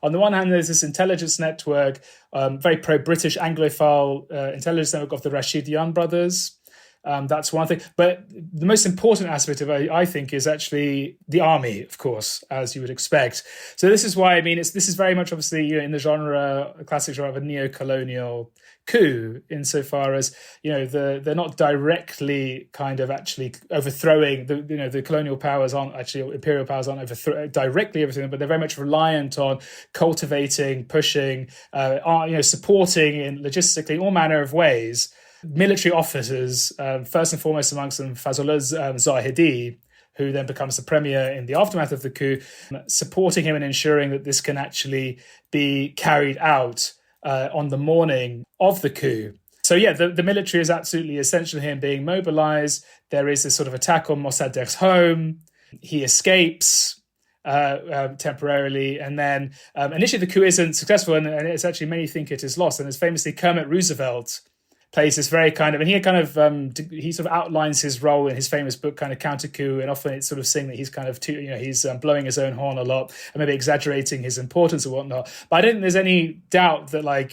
Speaker 2: on the one hand, there's this intelligence network, very pro-British Anglophile intelligence network of the Rashidian brothers. That's one thing. But the most important aspect of it, I think, is actually the army, of course, as you would expect. So this is why, this is very much obviously in the classic genre of a neo-colonial coup, insofar as they're not directly kind of actually overthrowing the colonial powers aren't actually, imperial powers aren't directly overthrowing, but they're very much reliant on cultivating, pushing, supporting in logistically all manner of ways military officers, first and foremost amongst them Fazlullah Zahedi, who then becomes the premier in the aftermath of the coup, supporting him and ensuring that this can actually be carried out on the morning of the coup. So the military is absolutely essential here in being mobilized. There is this sort of attack on Mossaddegh's home. He escapes temporarily, and then initially the coup isn't successful, and it's actually, many think it is lost. And as famously Kermit Roosevelt plays this very kind of, and he sort of outlines his role in his famous book, kind of Counter Coup, and often it's sort of saying that he's kind of he's blowing his own horn a lot and maybe exaggerating his importance or whatnot. But I don't think there's any doubt that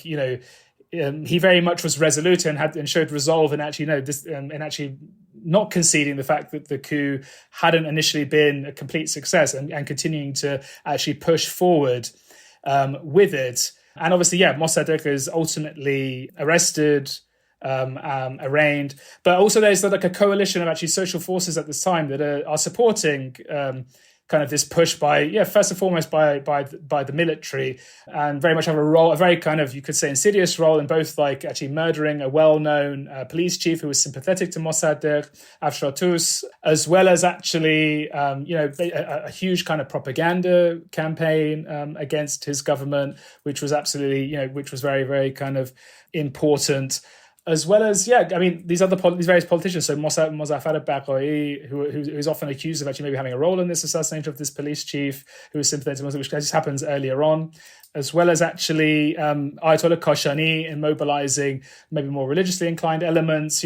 Speaker 2: he very much was resolute and showed resolve and actually and actually not conceding the fact that the coup hadn't initially been a complete success and continuing to actually push forward with it. And obviously, Mossadegh is ultimately arrested, arraigned, but also there's like a coalition of actually social forces at this time that are supporting kind of this push by first and foremost by the military, and very much have a very kind of, you could say, insidious role in both actually murdering a well-known police chief who was sympathetic to Mosaddegh, Afshatus, as well as actually a huge kind of propaganda campaign against his government, which was absolutely which was very, very kind of important. As well as, these various politicians, so Mozaffar Baghai, who is often accused of actually maybe having a role in this assassination of this police chief, who was sympathetic to Muslim, which just happens earlier on, as well as actually Ayatollah Kashani in mobilizing maybe more religiously inclined elements,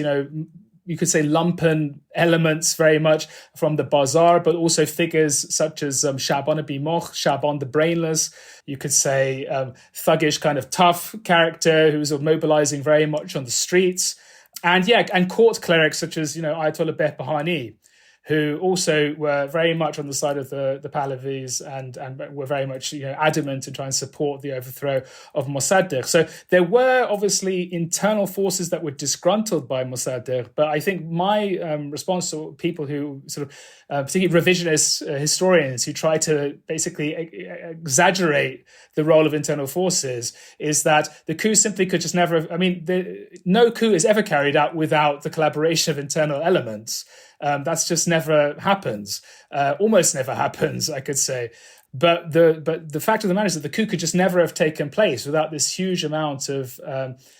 Speaker 2: you could say lumpen elements very much from the bazaar, but also figures such as Shaban Bimoch, Shaban the Brainless, you could say thuggish kind of tough character who was mobilizing very much on the streets. And court clerics such as, Ayatollah Behbahani, who also were very much on the side of the Pahlavis and were very much adamant in trying to support the overthrow of Mosaddegh. So there were obviously internal forces that were disgruntled by Mosaddegh, but I think my response to people who sort of, particularly revisionist historians who try to basically exaggerate the role of internal forces is that the coup simply could just never no coup is ever carried out without the collaboration of internal elements. That's just never happens, almost never happens, I could say. But the fact of the matter is that the coup could just never have taken place without this huge amount of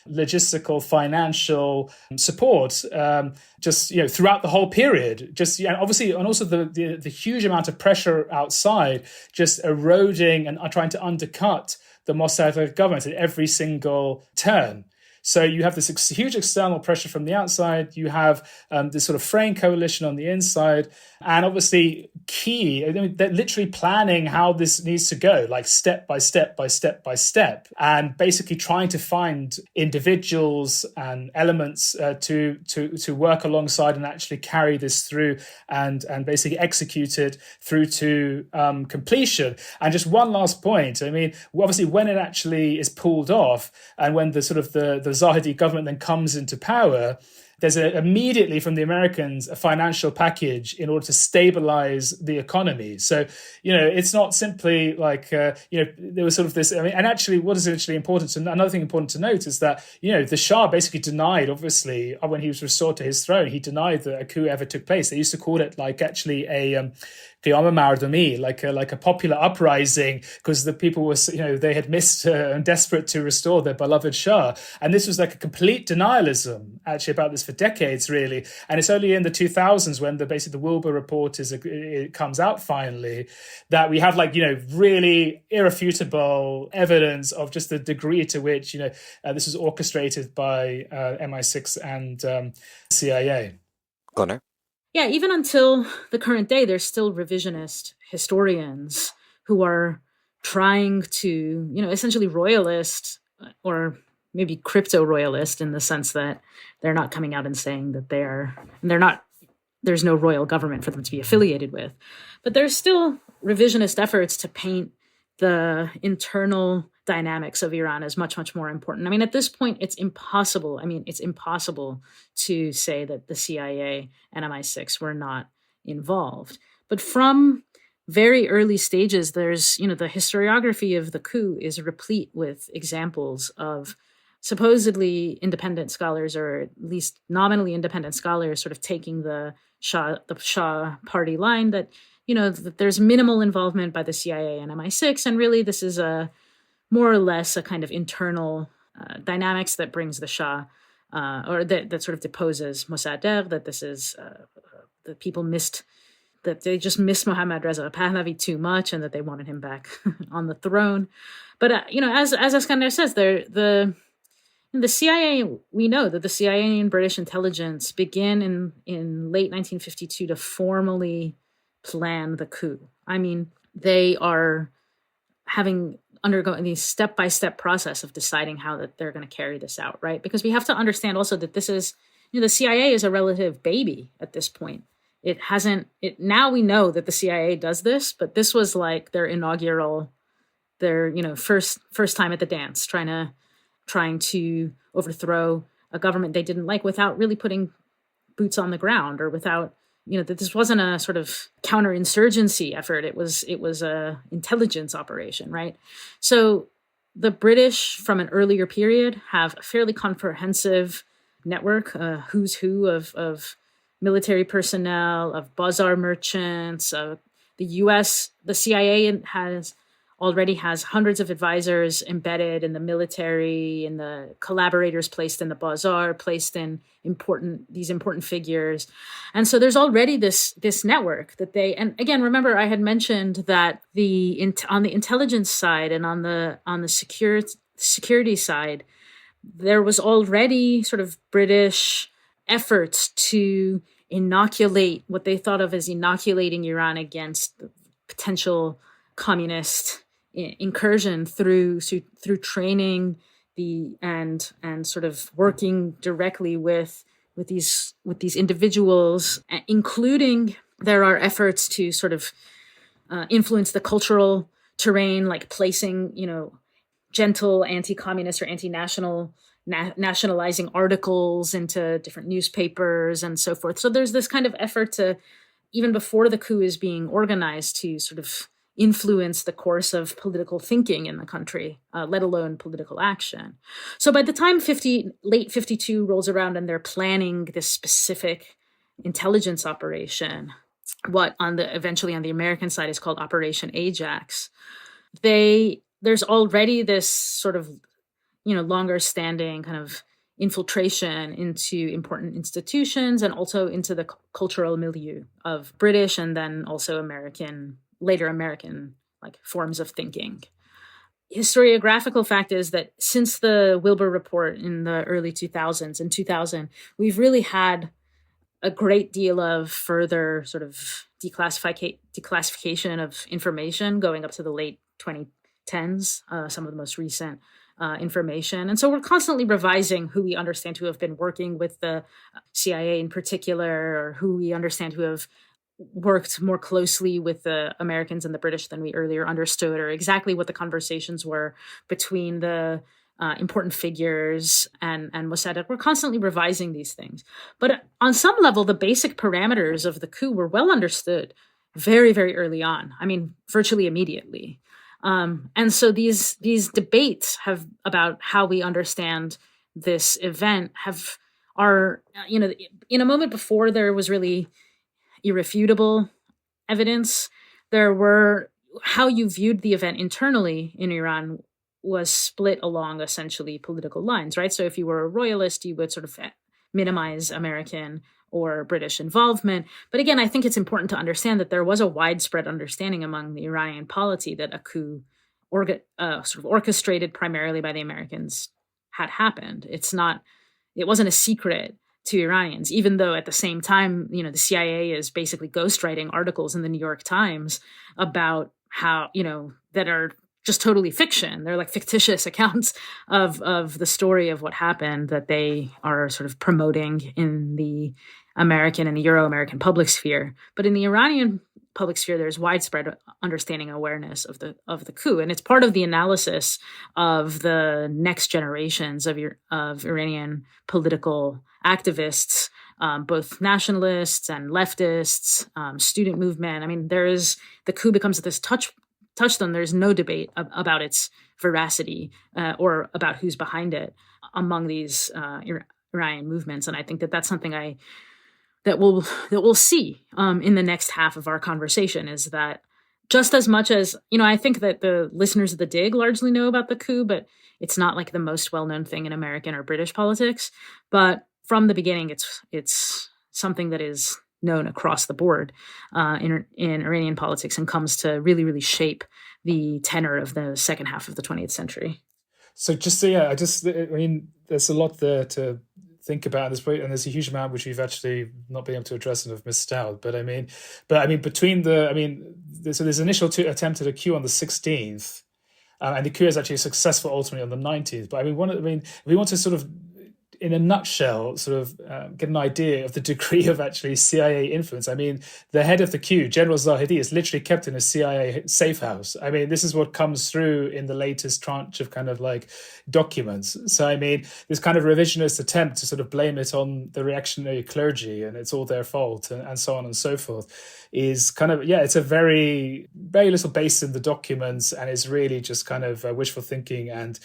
Speaker 2: logistical, financial support, throughout the whole period. Obviously, and also the huge amount of pressure outside, just eroding and trying to undercut the Mossadegh government at every single turn. So you have this huge external pressure from the outside. You have this sort of fraying coalition on the inside. And obviously they're literally planning how this needs to go, like step by step by step by step, and basically trying to find individuals and elements to work alongside and actually carry this through and basically execute it through to completion. And just one last point. Obviously, when it actually is pulled off and when the sort of the Zahedi government then comes into power, there's immediately from the Americans a financial package in order to stabilize the economy. So, it's not simply like, there was sort of this, and actually what is actually another thing important to note is that, the Shah basically denied, obviously, when he was restored to his throne, he denied that a coup ever took place. They used to call it actually a Qiyam Mardami, like a popular uprising, because the people were, they had missed and desperate to restore their beloved Shah. And this was like a complete denialism, actually, about this for decades, really. And it's only in the 2000s when basically the Wilbur report it comes out finally that we have really irrefutable evidence of just the degree to which this was orchestrated by MI6 and CIA.
Speaker 3: Golnar?
Speaker 4: Yeah, even until the current day, there's still revisionist historians who are trying to, essentially royalist or maybe crypto-royalist in the sense that they're not coming out and saying that there's no royal government for them to be affiliated with. But there's still revisionist efforts to paint the internal dynamics of Iran as much, much more important. I mean, at this point, it's impossible. It's impossible to say that the CIA and MI6 were not involved. But from very early stages, there's, the historiography of the coup is replete with examples of supposedly independent scholars, or at least nominally independent scholars, sort of taking the Shah party line that, that there's minimal involvement by the CIA and MI6. And really, this is more or less a kind of internal dynamics that brings the Shah, or that sort of deposes Mosaddegh, that this is, that people that they just missed Mohammad Reza Pahlavi too much and that they wanted him back on the throne. But, as Eskandar says, the CIA, we know that the CIA and British intelligence began in late 1952 to formally plan the coup. They are undergoing these step-by-step process of deciding how that they're going to carry this out, right? Because we have to understand also that this is, the CIA is a relative baby at this point. Now we know that the CIA does this, but this was like their first time at the dance, trying to overthrow a government they didn't like without really putting boots on the ground, or without, that this wasn't a sort of counterinsurgency effort. It was a intelligence operation, right? So the British from an earlier period have a fairly comprehensive network, who's who of military personnel, of bazaar merchants. The US, the CIA already has hundreds of advisors embedded in the military, in the collaborators placed in the bazaar, placed in these important figures. And so there's already this network that and again, remember I had mentioned that on the intelligence side and on the security side, there was already sort of British efforts to inoculate what they thought of as inoculating Iran against the potential communist incursion through training and sort of working directly with these individuals, including there are efforts to sort of influence the cultural terrain, like placing gentle anti-communist or anti-national nationalizing articles into different newspapers and so forth. So there's this kind of effort to, even before the coup is being organized, to sort of influence the course of political thinking in the country, let alone political action. So by the time late 52 rolls around and they're planning this specific intelligence operation, what eventually on the American side is called Operation Ajax, there's already this sort of longer standing kind of infiltration into important institutions and also into the cultural milieu of British and then also later American like forms of thinking. Historiographical fact is that since the Wilbur report in the early 2000s, in 2000, we've really had a great deal of further sort of declassification of information going up to the late 2010s, some of the most recent information. And so we're constantly revising who we understand to have been working with the CIA in particular, or who we understand who have worked more closely with the Americans and the British than we earlier understood, or exactly what the conversations were between the important figures and Mosaddegh. We're constantly revising these things. But on some level, the basic parameters of the coup were well understood very, very early on. I mean, virtually immediately. And so these debates about how we understand this event are in a moment before there was really irrefutable evidence. There were, how you viewed the event internally in Iran was split along essentially political lines, right? So if you were a royalist, you would sort of minimize American or British involvement. But again, I think it's important to understand that there was a widespread understanding among the Iranian polity that a coup sort of orchestrated primarily by the Americans had happened. It wasn't a secret to Iranians, even though at the same time, the CIA is basically ghostwriting articles in the New York Times about how, that are just totally fiction. They're like fictitious accounts of the story of what happened that they are sort of promoting in the American and the Euro-American public sphere. But in the Iranian public sphere, there's widespread understanding and awareness of the coup. And it's part of the analysis of the next generations of Iranian political activists, both nationalists and leftists, student movement. I mean, the coup becomes this touchstone. There's no debate about its veracity or about who's behind it among these Iranian movements. And I think that that's something that we'll see in the next half of our conversation, is that just as much as, I think that the listeners of The Dig largely know about the coup, but it's not like the most well-known thing in American or British politics. But from the beginning, it's something that is known across the board in Iranian politics and comes to really, really shape the tenor of the second half of the 20th century.
Speaker 2: So there's a lot there to think about, and there's a huge amount which we've actually not been able to address and have missed out. But there's initial attempt at a coup on the 16th, and the coup is actually successful ultimately on the 19th. But we want to sort of, in a nutshell, sort of get an idea of the degree of actually CIA influence. I mean, the head of the coup, General Zahedi, is literally kept in a CIA safe house. I mean, this is what comes through in the latest tranche of kind of like documents. So, I mean, this kind of revisionist attempt to sort of blame it on the reactionary clergy and it's all their fault and so on and so forth is kind of, it's a very, very little base in the documents, and it's really just kind of wishful thinking. And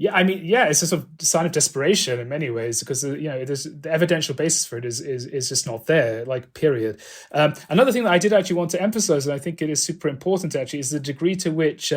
Speaker 2: it's a sort of sign of desperation in many ways, because there's the evidential basis for it is just not there, like, period. Another thing that I did actually want to emphasize, and I think it is super important actually, is the degree to which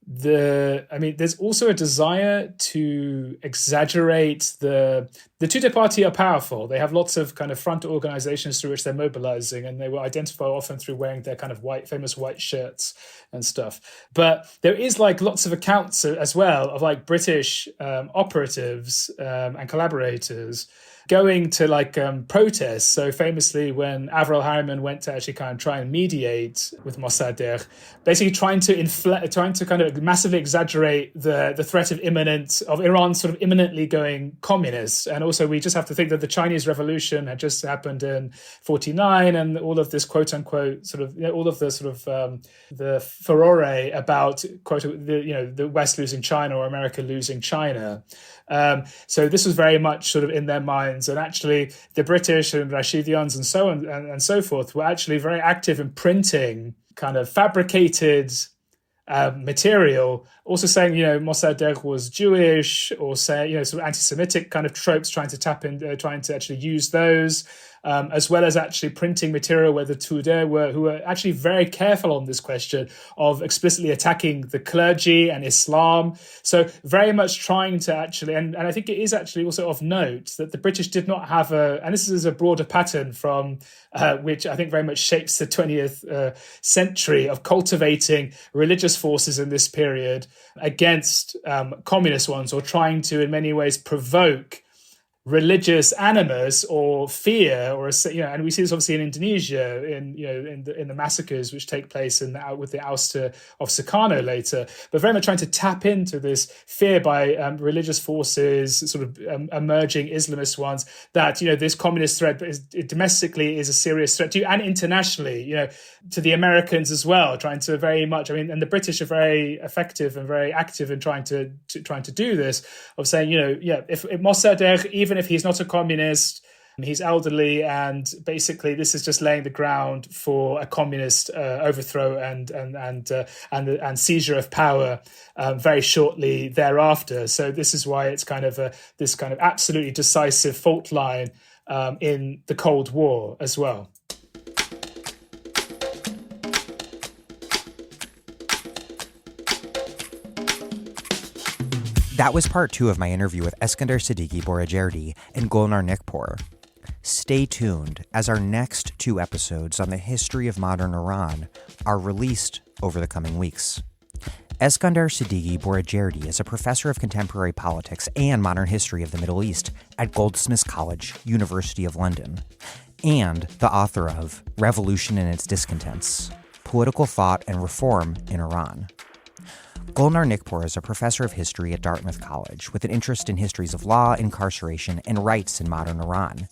Speaker 2: there's also a desire to exaggerate the Tudeh party are powerful. They have lots of kind of front organizations through which they're mobilizing, and they will identify often through wearing their kind of famous white shirts and stuff. But there is like lots of accounts as well of like British operatives and collaborators going to like protests. So famously, when Avril Harriman went to actually kind of try and mediate with Mosaddegh, basically trying to kind of massively exaggerate the threat of Iran sort of imminently going communist. And also, we just have to think that the Chinese Revolution had just happened in 1949, and all of this quote unquote sort of all of the sort of the furore about the West losing China or America losing China. So this was very much sort of in their minds, and actually the British and Rashidians and so on and so forth were actually very active in printing kind of fabricated material, also saying Mosaddegh was Jewish, or saying sort of anti-Semitic kind of tropes, trying to actually use those. As well as actually printing material where the Tudeh who were actually very careful on this question of explicitly attacking the clergy and Islam. So very much trying to actually, and I think it is actually also of note that the British did not have and this is a broader pattern from which I think very much shapes the 20th century of cultivating religious forces in this period against communist ones, or trying to in many ways provoke religious animus or fear, or and we see this obviously in Indonesia in the massacres which take place with the ouster of Sukarno later, but very much trying to tap into this fear by religious forces, sort of emerging Islamist ones, that this communist threat domestically is a serious threat to you, and internationally, to the Americans as well, trying to very much. And the British are very effective and very active in trying to do this, of saying if Mosaddegh, even if he's not a communist, he's elderly, and basically this is just laying the ground for a communist overthrow and seizure of power very shortly thereafter. So this is why it's kind of this kind of absolutely decisive fault line in the Cold War as well.
Speaker 1: That was part 2 of my interview with Eskandar Sadeghi-Boroujerdi and Golnar Nikpour. Stay tuned, as our next 2 episodes on the history of modern Iran are released over the coming weeks. Eskandar Sadeghi-Boroujerdi is a professor of contemporary politics and modern history of the Middle East at Goldsmiths College, University of London, and the author of Revolution and Its Discontents: Political Thought and Reform in Iran. Golnar Nikpour is a professor of history at Dartmouth College with an interest in histories of law, incarceration, and rights in modern Iran,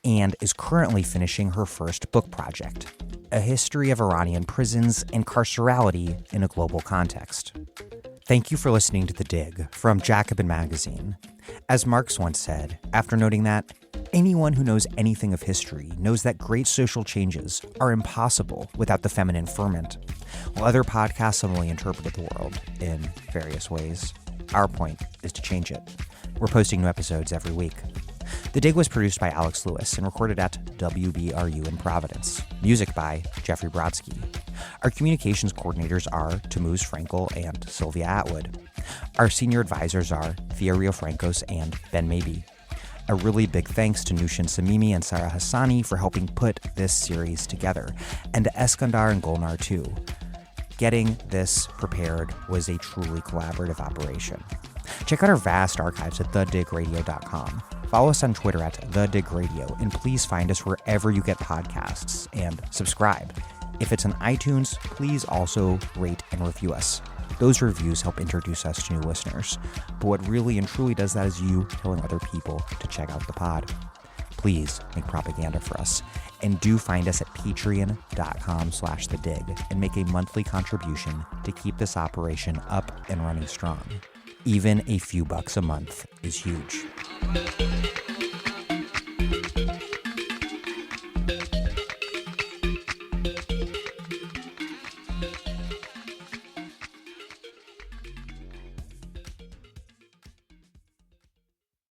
Speaker 1: and is currently finishing her first book project, A History of Iranian Prisons and Carcerality in a Global Context. Thank you for listening to The Dig from Jacobin Magazine. As Marx once said, after noting that anyone who knows anything of history knows that great social changes are impossible without the feminine ferment. While other podcasts have only interpreted the world in various ways, our point is to change it. We're posting new episodes every week. The Dig was produced by Alex Lewis and recorded at WBRU in Providence. Music by Jeffrey Brodsky. Our communications coordinators are Tamuz Frankel and Sylvia Atwood. Our senior advisors are Thea Rio-Francos and Ben Mabey. A really big thanks to Nushin Samimi and Sarah Hassani for helping put this series together, and to Eskandar and Golnar too. Getting this prepared was a truly collaborative operation. Check out our vast archives at thedigradio.com. Follow us on Twitter at thedigradio, and please find us wherever you get podcasts and subscribe. If it's on iTunes, please also rate and review us. Those reviews help introduce us to new listeners. But what really and truly does that is you telling other people to check out the pod. Please make propaganda for us. And do find us at patreon.com/thedig and make a monthly contribution to keep this operation up and running strong. Even a few bucks a month is huge.